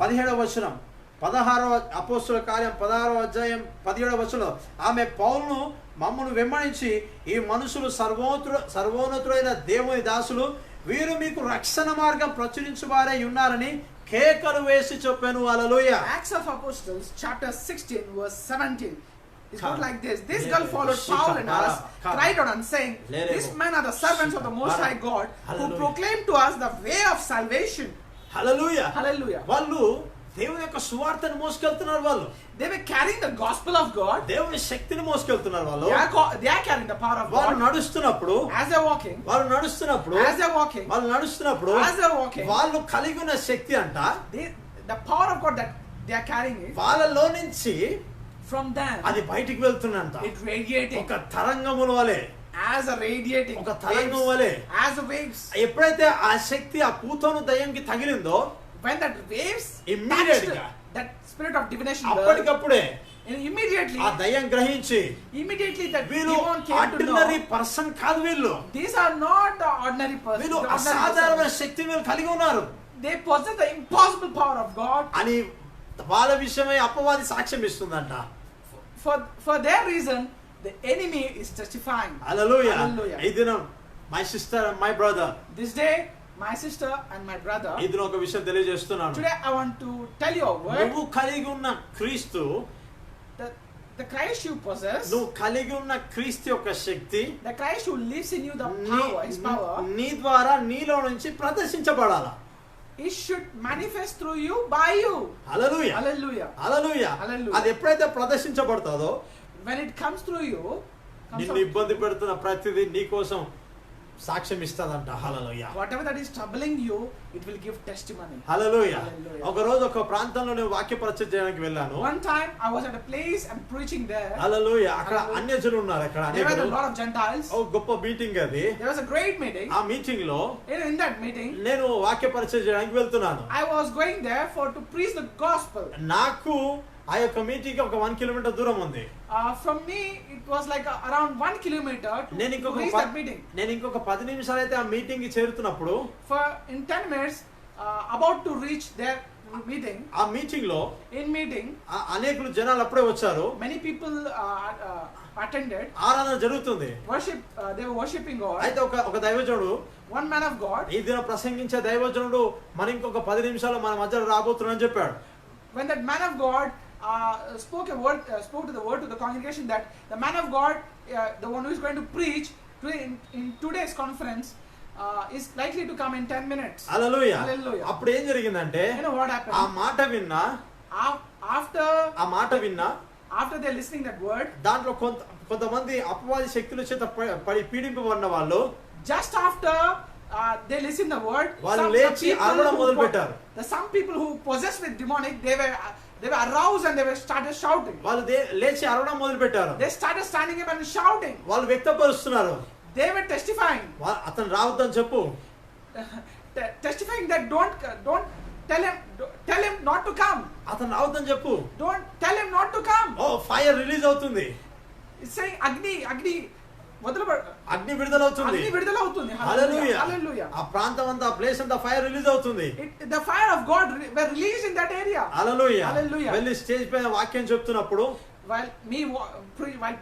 17వ వచనం, 16వ అపోస్తలుల కార్యం 16వ అధ్యాయం 17వ వచనంలో ఆమె పౌలును మమ్మను వెంబడించి ఈ మనుషులు సర్వోన్నతుడైన దేవుని దాసులు, వీరు మీకు రక్షణ మార్గం ప్రచురించువారై ఉన్నారని కేకలు వేసి చెప్పాను. హల్లెలూయా. Acts of Apostles chapter 16 verse 17. It's not like this. This girl followed Paul and us, cried out and saying, "These men are the servants of the Most High God, who proclaim to us the way of salvation." Hallelujah. Hallelujah. వాళ్ళు దేవుని యొక్క సువార్తను మోసుకెళ్తున్నారు. వాళ్ళు They were carrying the gospel of God. దేవుని శక్తిని మోసుకెళ్తున్నారు. వాళ్ళు They are carrying the power of వాళ్ళు God. నడుస్తున్నప్పుడు As they're walking, వాళ్ళు నడుస్తున్నప్పుడు as they're walking, వాళ్ళు నడుస్తున్నప్పుడు as they're walking, వాళ్ళు కలిగి ఉన్న శక్తి అంట the power of God that they are carrying it, వాళ్ళలో నుంచి from them, అది బయటికి వెళ్తుందంట. it radiating ఒక తరంగముల వలె, as a radiating ఒక తరంగం waves, వలె. as a waves. ఎప్పుడైతే ఆ శక్తి ఆ పూతోను దయ్యంకి తగిలిందో When that waves Immediate touched గా, that spirit of divination, girl, అప్పటికప్పుడే and immediately ఆ దయ్యం గ్రహించి that వీళ్ళు demon came to ordinary know person కాదు, వీళ్ళు these are not the ordinary వీళ్ళు persons. అసాధారణమైన శక్తి వీళ్ళు కలిగి ఉన్నారు They possess the impossible power of God. అని వాళ్ళ విషయమై అపవాది సాక్ష్యం ఇస్తుందంట. For their reason, the enemy is testifying. Hallelujah. Hallelujah. ఈ దినం my sister and my brother, This day, my sister and my brother, ఈ దినం ఒక విషయం తెలియజేస్తున్నాను. today I want to tell you a word. నువ్వు కలిగి ఉన్న క్రీస్తు, The Christ you possess, నువ్వు కలిగి ఉన్న క్రీస్తు యొక్క శక్తి the Christ who lives in you, the power, His power, నీ ద్వారా నీలో నుంచి ప్రదర్శించబడాలా. it should manifest through you, by you. Hallelujah. Hallelujah. Hallelujah. Hallelujah. అది ఎప్పుడైతే ప్రదర్శించబడుతుందో When it comes through you, నిన్ను ఇబ్బంది పెడుతున్న ప్రతిదీ నీ కోసం సాక్ష్యం ఇస్తదంట. హల్లెలూయా. whatever that is troubling you, it will give testimony. Hallelujah. Hallelujah. ఒక రోజు ఒక ప్రాంతంలో నేను వాక్య పరిచయం చేయడానికి వెళ్ళాను. One time I was at a place and preaching there. హల్లెలూయా. అక్కడ Hallelujah. అన్యజనులు ఉన్నారు. అక్కడ There were a అనేకులు. lot of Gentiles. ఓ గొప్ప మీటింగ్ అది. There was a great meeting. ఆ మీటింగ్ లో In that meeting, నేను వాక్య పరిచయం చేయడానికి వెళ్తున్నాను. I was going there to preach the gospel. నాకు ఆ యొక్క మీటింగ్ ఒక 1 కిలోమీటర్ దూరం ఉంది. From me, it was like around 1 kilometer to reach that meeting. నేను ఇంకొక 10 నిమిషాలు అయితే ఆ మీటింగ్ కి చేరుతున్నప్పుడు In 10 minutes, about to reach their meeting. ఆ మీటింగ్ లో In meeting, అనేకులు జనాలు అప్పుడే వచ్చారు. many people attended. ఆరాధన జరుగుతుంది. They were worshiping God. అయితే ఒక దైవజనుడు, One man of God, ఈ దిన ప్రసంగించే దైవజనుడు మన ఇంకొక 10 నిమిషాలు మన మధ్యలో రాబోతున్నాడని చెప్పాడు. when that man of God spoke to the word to the congregation, that the man of God, the one who is going to preach in today's conference, is likely to come in 10 minutes. Hallelujah. Hallelujah. అప్పుడు ఏం జరిగిందంటే You know what happened? ఆ మాట విన్నా, after they're listening that word, దాంట్లో కొంతమంది అపవాది శక్తుల చేత పడి పీడింపబడిన వాళ్ళు just after they listen the word, వాళ్ళు లేచి అరవడం మొదలు పెట్టారు. some people who possessed with demonic, they were aroused and they started shouting. వాళ్ళు లేచి అరవడం మొదలు పెట్టారు. They started standing up and shouting. వాళ్ళు వ్యక్తపరుస్తున్నారు. They were testifying. అతను రావద్దని చెప్పు. Testifying that don't tell him not to come. అతను రావద్దని చెప్పు. Don't tell him not to come. ఓ ఫైర్ రిలీజ్ అవుతుంది. It's saying అగ్ని అగ్ని విడుదలవుతుంది. హల్లెలూయా. Hallelujah. ఆ ప్రాంతం అంతా, ఆ ప్లేస్ అంతా ఫైర్ రిలీజ్ అవుతుంది. The fire of God were released in that area. Hallelujah. Hallelujah. వెళ్ళి స్టేజ్ పైన వాక్యం చెప్తున్నప్పుడు While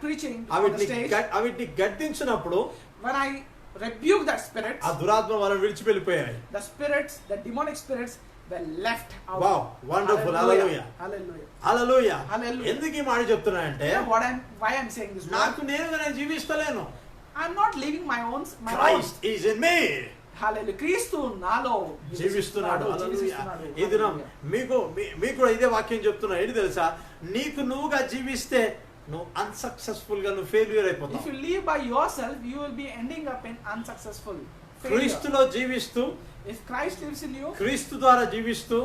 preaching on the అవిటిని stage, గద్దించినప్పుడు when I rebuked that spirit, ఆ దురాత్మ వాళ్ళని విడిచి వెళ్ళిపోయాయి. the demonic spirits were left out. Wow, wonderful. Hallelujah. Hallelujah. Hallelujah. ఎందుకు ఈ మాట చెప్తున్నానంటే, You know why I'm saying this word? నాకు నేనుగా జీవిస్తలేను. I'm not living my own. Christ is in me. Hallelujah. క్రీస్తు నాలో జీవిస్తున్నాడు. హల్లెలూయా. ఈ దినం మీకు కూడా ఇదే వాక్యం చెప్తున్నా. ఏంటి తెలుసా, నీకు నువ్వుగా జీవిస్తే నువ్వు అన్సక్సెస్ఫుల్ గా నువ్వు ఫెయిల్యూర్ అయిపోతావు. If you live by yourself, you will be ending up in unsuccessful failure. క్రీస్తులో జీవిస్తూ, If Christ lives in you, క్రీస్తు ద్వారా జీవిస్తూ,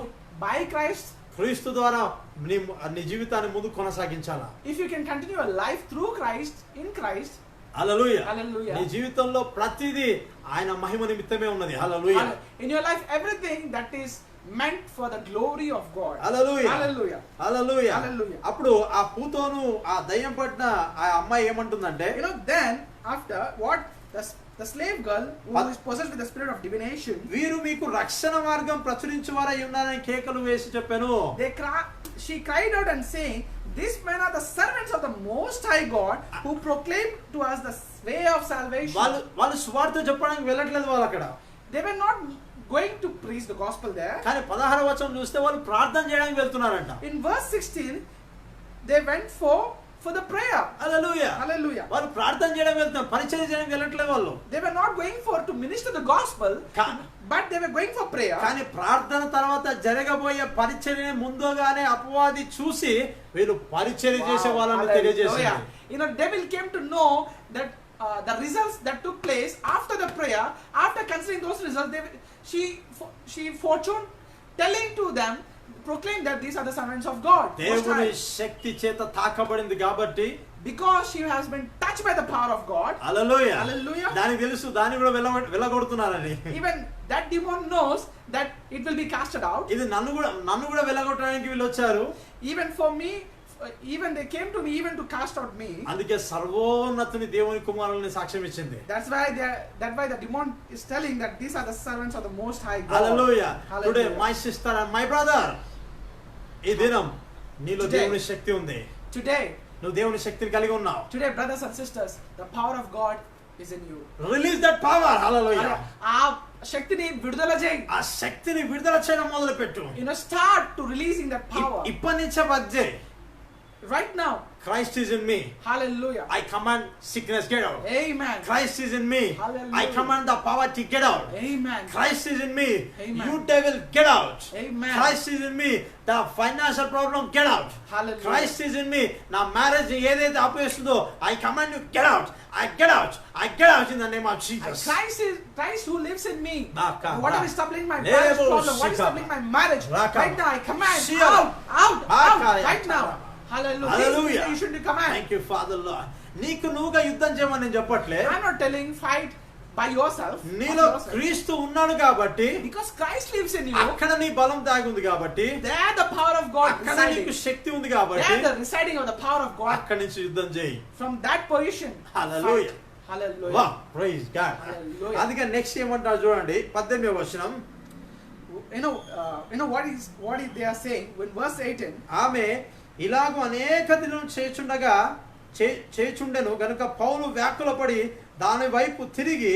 by Christ, క్రీస్తు ద్వారా నీ జీవితాన్ని ముందు కొనసాగించాలా. if you can continue a life through Christ, in Christ, hallelujah. Hallelujah. నీ జీవితంలో ప్రతిదీ ఆయన మహిమ నిమిత్తమే ఉన్నది. హల్లెలూయా. in your life, everything that is meant for the glory of God. Hallelujah. Hallelujah. Hallelujah. Hallelujah. అప్పుడు ఆ పూతోను ఆ దయ్యం పట్టిన ఆ అమ్మాయి ఏమంటుందంటే, You know, then after what the slave girl who is possessed with the spirit of divination, వీరు మీకు రక్షణ మార్గం ప్రచురించువారై ఉన్నారని కేకలు వేసి చెప్పాను. she cried out and saying, these men are the servants of the Most High God, who proclaim to us the way of salvation. వాళ్ళు సువార్త చెప్పడానికి వెళ్ళట్లేదు. వాళ్ళు అక్కడ They were not going to preach the gospel there. కానీ 16వ వచనం చూస్తే వాళ్ళు ప్రార్థన చేయడానికి వెళ్తున్నారంట. In verse 16, they went for for the prayer. Hallelujah. Hallelujah. వాళ్ళు ప్రార్థన చేయడం వెళ్తున్నారు, పరిచర్య చేయడం వెళ్ళట్లేదు వాళ్ళు. They were not going for to minister the gospel, but they were going for prayer. కానీ ప్రార్థన తర్వాత జరగబోయే పరిచర్యని ముందుగానే అపవాది చూసి వీళ్ళు పరిచర్య చేసే వాళ్ళని తెలియజేశారు. You know, devil came to know that the results that took place after the prayer. After considering those results, she fortune telling to them, proclaim that these are the servants of God. దేవుని శక్తి చేత తాకబడింది కాబట్టి, because she has been touched by the power of God. Hallelujah. Hallelujah. దానికి తెలుసు, దాన్ని కూడా వెళ్ళగొడుతున్నారని. Even that demon knows that it will be casted out. ఇది నన్ను కూడా వెళ్ళగొట్టడానికి వీళ్ళు వచ్చారు. Even for me, even they came to me even to cast out me. అందుకే సర్వోన్నతుని దేవుని కుమారుల్ని సాక్ష్యం ఇచ్చింది. That's why the demon is telling that these are the servants of the Most High God. Hallelujah. Today my sister and my brother, ఈ దినం నీలో దేవుని శక్తి ఉంది. Today నువ్వు దేవుని శక్తిని కలిగి ఉన్నావు. Today, brothers and sisters, the power of God is in you. Release that power. Hallelujah. ఆ శక్తిని విడుదల చేయి. ఆ శక్తిని విడుదల చేయడం మొదలుపెట్టు. You know, start to releasing that power. ఇప్పటి నుంచే work right now. Christ is in me. Hallelujah. I command sickness get out. Amen. Christ is in me. Hallelujah. I command the poverty get out. Amen. Christ is in me. Amen. You devil get out. Amen. Christ is in me. The financial problem get out. Hallelujah. Christ is in me. నా marriage ఏదైతే ఆపేస్తుందో I command you get out. I get out. I get out in the name of Jesus. Christ who lives in me. Baka, Whatever is troubling my marriage problem, what is troubling my marriage, Raka. right now I command Shia. out, Baka, right now. Hallelujah. Hallelujah. You should command. Thank you, Father Lord. నీకు నువ్వుగా యుద్ధం చేయమని నేను చెప్పట్లే. I'm not telling fight by yourself. నీలో క్రీస్తు ఉన్నాడు కాబట్టి, because Christ lives in you, అక్కడ నీ బలం దాగి ఉంది కాబట్టి, there the power of God అక్కడ residing. నీకు శక్తి ఉంది కాబట్టి, there the residing of the power of God. అక్కడ నుంచి యుద్ధం చేయి. From that position. Hallelujah. Fight. Hallelujah. Wow, praise God. Hallelujah. అందుకే నెక్స్ట్ ఏమంటారు చూడండి, 18వ వచనం. You know what is they are saying when verse 18. ఆమె ఇలాగూ అనేక దినం చేచుండెను గనుక పౌలు వ్యాకులపడి దాని వైపు తిరిగి,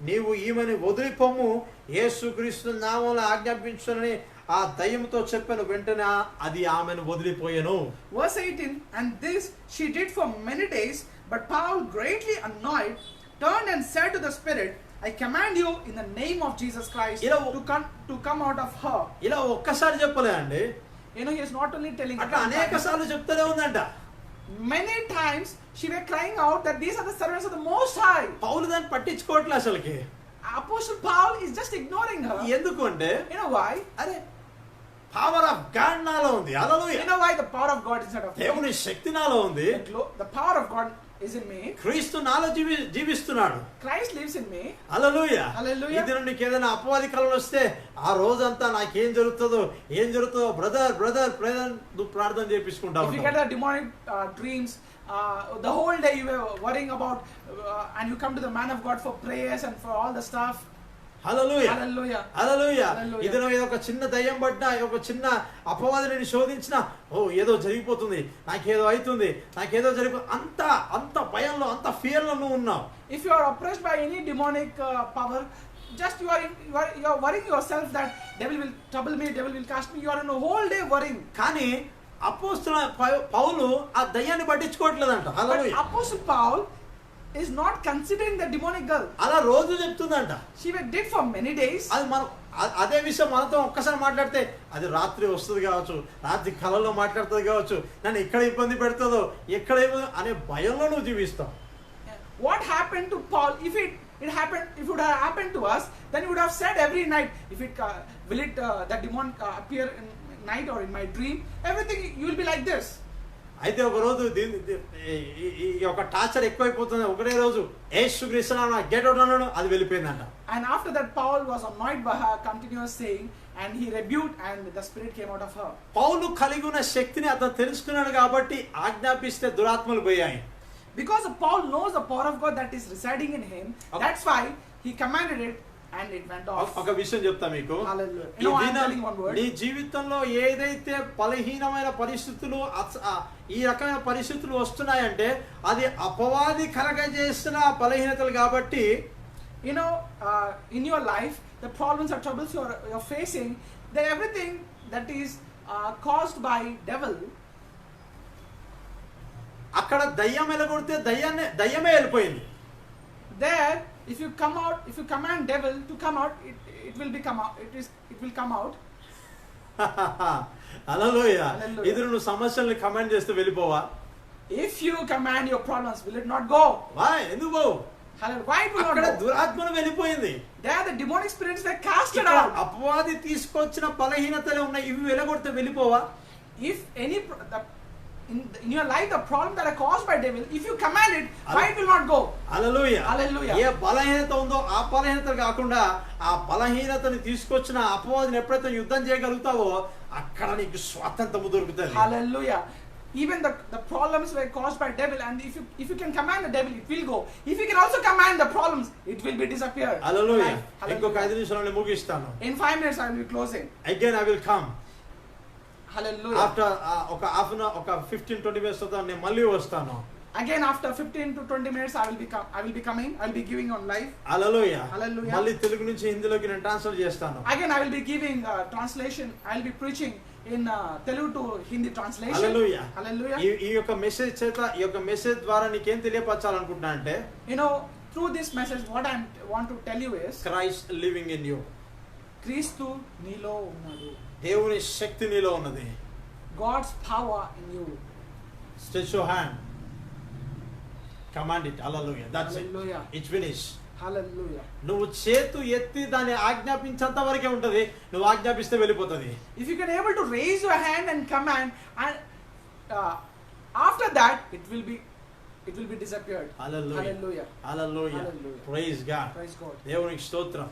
నీవు ఈమెను వదిలిపోము, యేసుక్రీస్తు నామములో ఆజ్ఞాపించునని ఆ దయ్యముతో చెప్పాను. వెంటనే అది ఆమెను వదిలిపోయెను. Verse 18, and this she did for many days, but Paul, greatly annoyed, turned and said to the spirit, I command you in the name of Jesus Christ to come out of her. ఇలా ఒక్కసారి చెప్పలే అండి. You know, he is not only telling, అట్లా అనేక సార్లు చెప్తూనే ఉందంట. many times she were crying out that these are the servants of the Most High. పౌలు దాన్ని పట్టించుకోవట్లే అసలుకి. Apostle Paul is just ignoring her. ఎందుకు అంటే, you know why? అరే పవర్ ఆఫ్ గాడ్ నాలో ఉంది. హల్లెలూయా. You know why the power of God is inside of me? దేవుని శక్తి నాలో ఉంది. The power of God is in me. క్రీస్తు నాలో జీవిస్తున్నాడు. Christ lives in me. Hallelujah. Hallelujah. ఇది నీకు ఏదైనా అపవాది కలలు వస్తే ఆ రోజంతా నాకేం జరుగుతుందో బ్రదర్ నువ్వు ప్రార్థన చేపించుకుంటావు. If you get the demonic dreams, the whole day you were worrying about and you come to the man of God for prayers and for all the stuff. Hallelujah. Hallelujah. Hallelujah. Hallelujah. ఇదిలో ఏదో ఒక చిన్న దయ్యం పడ్డా, ఒక చిన్న అపవాదిని శోధించినా, ఓ ఏదో జరిగిపోతుంది, నాకేదో అవుతుంది, నాకేదో అంత భయంలో, అంత ఫియర్లో నువ్వు ఉన్నావు. If you are oppressed by any demonic power, just you are worrying yourself that devil will trouble me, devil will cast me. You are in a whole day worrying. కానీ అపోస్తలుడైన పౌలు ఆ దయ్యాన్ని పట్టించుకోవట్లేదంట. హల్లెలూయా. But Apostle Paul is not considering the demonic girl. అలా రోజు చెప్తుందంట. She did for many days. అది మనం అదే విషయం మనతో ఒక్కసారి మాట్లాడితే, అది రాత్రి వస్తుంది కావచ్చు, రాత్రి కలలో మాట్లాడుతుంది కావచ్చు, నన్ను ఎక్కడ ఇబ్బంది పెడుతుందో, ఎక్కడ అనే భయంలో నువ్వు జీవిస్తావు. What happened to Paul? If it would have happened to us, then he would have said every night, that demon appear in night or in my dream, everything you will be like this. అయితే ఒక రోజు ఈ ఒక torture ఎక్కువైపోతుంది. ఒకటే రోజు యేసుక్రీస్తు నామమున గెట్ అవుట్ అన్నాడు, అది వెళ్ళిపోయిందంట. And after that Paul was annoyed by her continuous saying, and he rebuked, and the spirit came out of her. పౌలు కలిగి ఉన్న శక్తిని అతను తెలుసుకున్నాడు కాబట్టి ఆజ్ఞాపిస్తే దురాత్మలు పోయాయి. Because Paul knows the power of God that is residing in him, that's why he commanded it and it went off. ఒక విషయం చెప్తా మీకు. Hallelujah. You know, I'm telling one word. నీ జీవితంలో ఏదైతే బలహీనమైన పరిస్థితులు, ఈ రకమైన పరిస్థితులు వస్తున్నాయంటే అది అపవాది కలగజేస్తున్న బలహీనతలు కాబట్టి, you know, in your life the problems or troubles you're facing, that everything that is caused by devil, అక్కడ దయ్యం వెళ్ళగొడితే దయ్యమే వెళ్ళిపోయింది. There, if you command devil to come out, it will come out. Hallelujah. Hallelujah. ఇది నువ్వు సమస్యల్ని command చేస్తే వెళ్ళిపోవా? If you command your problems, will it not go? Why ఎందుకు పోవు? Hallelujah. Why it will అక్కడ not go? దురాత్మను వెళ్ళిపోయింది. There the demonic spirits were casted ఇక్కడ out. అపవాది తీసుకొచ్చిన బలహీనతలు ఉన్నాయి, ఇవి వెళ్ళగొడితే వెళ్ళిపోవా? If any in your life the problem that are caused by devil, if you command it, why it will not go? Hallelujah. Hallelujah. ఏ బలహీనత ఉందో ఆ బలహీనత కాకుండా ఆ బలహీనతని తీసుకొచ్చిన అపవాదిని ఎప్పుడైతే యుద్ధం చేయగలుగుతావో అక్కడ నీకు స్వాతంత్రము దొరుకుతుంది. Hallelujah. Even the problems were caused by devil, and if you can command the devil, it will go. If you can also command the problems, it will be disappear. Hallelujah. Hallelujah. ఇంకొక 5 నిమిషాలలో ముగిస్తాను. In 5 minutes I will be closing. Again I will come. Hallelujah. After ఒక half an hour, ఒక 15-20 minutes తర్వాత నేను మళ్ళీ వస్తాను. Again after 15 to 20 minutes I will be coming. I will be giving on live. Hallelujah. Hallelujah. మళ్ళీ తెలుగు నుంచి హిందీలోకి నేను transfer చేస్తాను. Again I will be giving translation. I will be preaching in Telugu to Hindi translation. Hallelujah. Hallelujah. ఈ యొక్క message చేత, ఈ యొక్క message ద్వారా నీకేం తెలియపరచాలనుకుంటున్నా అంటే, You know, through this message what I want to tell you is Christ living in you. క్రీస్తు నీలో ఉన్నాడు. దేవుని శక్తి నీలో ఉన్నది. God's power in you. Stretch your hand. Command it. Hallelujah. That's Hallelujah. it. It's finished. Hallelujah. నువ్వు చేతు ఎత్తి దాన్ని ఆజ్ఞాపించేంత వరకే ఉంటది. నువ్వు ఆజ్ఞాపిస్తే వెళ్ళిపోతుంది. If you can able to raise your hand and command, and after that it will be disappeared. Hallelujah. Hallelujah. Hallelujah. Hallelujah. Praise God. Praise God. దేవునికి స్తోత్రం.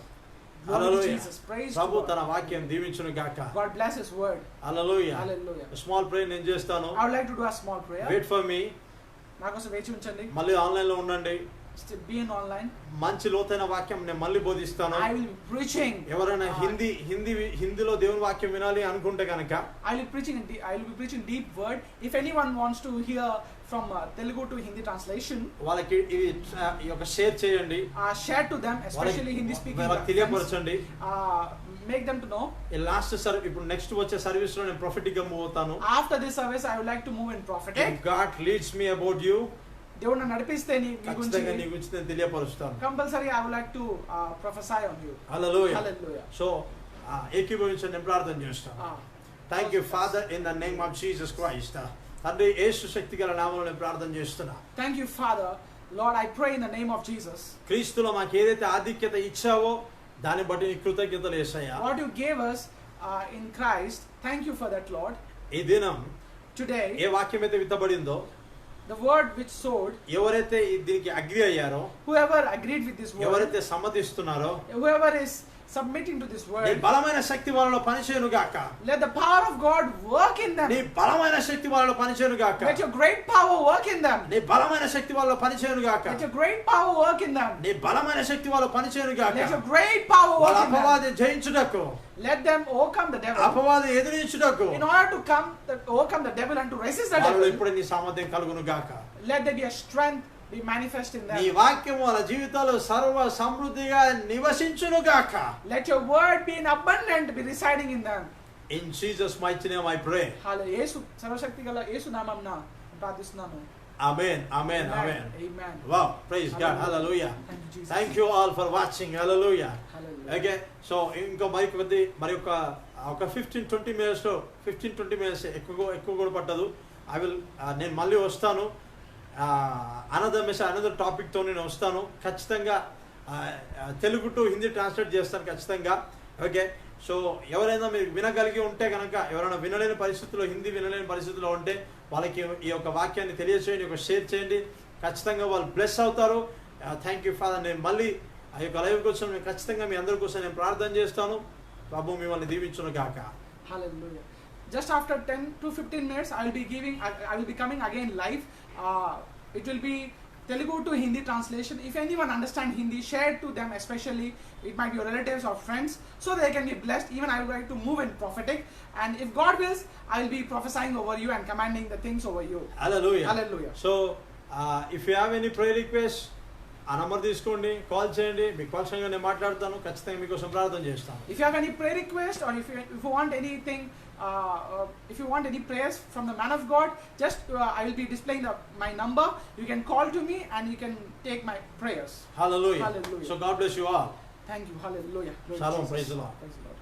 Glory to Hallelujah. Jesus. Praise Prabhu God. తన వాక్యం దీవించును గాక. God bless His word. Hallelujah. Hallelujah. Small prayer నేను చేస్తాను. I would like to do a small prayer. Wait for me. నా కోసం వేచి ఉంచండి. మళ్ళీ ఆన్లైన్ లో ఉండండి. Still be in online. మంచి లోతైన వాక్యం నేను మళ్ళీ బోధిస్తాను. I will be preaching. ఎవరైనా హిందీలో దేవుని వాక్యం వినాలి అనుకుంటే కనుక I will be preaching deep word. If anyone wants to hear from Telugu to Hindi translation, వాళ్ళకి ఇవి ఈ యొక్క షేర్ చేయండి. share to them, especially Hindi speaking. వాళ్ళకి తెలియపరచండి. Make them to know. ఈ లాస్ట్ ఇప్పుడు నెక్స్ట్ వచ్చే సర్వీస్ లో నేను ప్రొఫెటిక్ గా మూవ్ అవుతాను. After this service I would like to move in prophetic. If God leads me about you, దేవుడు నన్ను నడిపిస్తే నీ గురించి నేను తెలియపరుస్తాను. Compulsory I would like to prophesy on you. Hallelujah. Hallelujah. So ఏకీభవించండి, నేను ప్రార్థన చేస్తాను. Thank you father in the name of Jesus Christ. తండ్రి యేసు శక్తి గల నామములో నేను ప్రార్థన చేస్తున్నా. Thank you Father. Lord, I pray in the name of Jesus. క్రీస్తులో మాకు ఏదైతే ఆధిక్యత ఇచ్చావో దాన్ని బట్టి నీ కృతజ్ఞతలు యేసయ్యా. What you gave us in Christ, thank you for that, Lord. ఈ దినం Today, ఏ వాక్యం అయితే విత్తబడిందో, the word which sowed, ఎవరైతే దీనికి అగ్రి అయ్యారో, whoever agreed with this word, ఎవరైతే సమ్మతిస్తున్నారో, whoever is submitting to this నీ word, బలమైన శక్తి వాళ్ళలో పనిచేయను గాక. let the power of God work in them. నీ బలమైన శక్తి వాళ్ళలో పనిచేయను గాక. Let your great power work in them. నీ బలమైన శక్తి వాళ్ళలో పనిచేయను గాక. Let your great power work in them. నీ బలమైన శక్తి వాళ్ళలో పనిచేయను గాక. Let your great power work in them. అపవాది జయించుటకు, Let them overcome the devil. అపవాది ఎదిరించుటకు In order to overcome the devil and to resist the వాళ్ళలో devil, ఇప్పుడు నీ సామర్థ్యం కలుగును గాక. let there be a strength be manifest in నీ them. వాక్యం వాళ్ళ జీవితాల్లో సర్వ సమృద్ధిగా నివసించును గాక. Let your word be in abundant, be residing in them. In Jesus mighty name I pray. Hallelujah. యేసు సర్వశక్తి గల యేసు నామమున ప్రార్థిస్తున్నాను. Amen. Amen. Amen. Amen. Wow, praise God. Hallelujah. Thank you, Jesus. Thank you all for watching. Hallelujah. Hallelujah. Okay, so ఇంకో మరి ఒక 15-20 minutes 15-20 minutes ఎక్కువ కూడా పట్టదు. నేను మళ్ళీ వస్తాను. అనదర్ టాపిక్తో నేను వస్తాను ఖచ్చితంగా. తెలుగు టు హిందీ ట్రాన్స్లేట్ చేస్తాను ఖచ్చితంగా. ఓకే, సో ఎవరైనా మీరు వినగలిగి ఉంటే కనుక, ఎవరైనా వినలేని పరిస్థితుల్లో, హిందీ వినలేని పరిస్థితుల్లో ఉంటే వాళ్ళకి ఈ యొక్క వాక్యాన్ని తెలియచేయండి, ఒక షేర్ చేయండి. ఖచ్చితంగా వాళ్ళు బ్లెస్ అవుతారు. Thank you father. నేను మళ్ళీ ఆ యొక్క లైవ్ కోసం నేను ఖచ్చితంగా మీ అందరి కోసం నేను ప్రార్థన చేస్తాను. ప్రభు మిమ్మల్ని దీవించును గాక. Hallelujah. Just after 10 to 15 minutes I will be coming again live. It will be Telugu to Hindi translation. If anyone understand Hindi, share to them, especially it might be your relatives or friends, so they can be blessed. Even I would like to move in prophetic, and if God wills, I will be prophesying over you and commanding the things over you. Hallelujah. Hallelujah. So if you have any prayer requests, ఆ number తీసుకోండి, call చేయండి, మీకు పర్సనల్గా నేను మాట్లాడతాను, ఖచ్చితంగా మీకోసం ప్రార్థన చేస్తాను. If you have any prayer request, or if you want anything, if you want any prayers from the man of God, just I will be displaying my number. You can call to me and you can take my prayers. Hallelujah. Hallelujah. So God bless you all. Thank you. Hallelujah. Glory to Shalom. Jesus. Praise the Lord. Praise the Lord.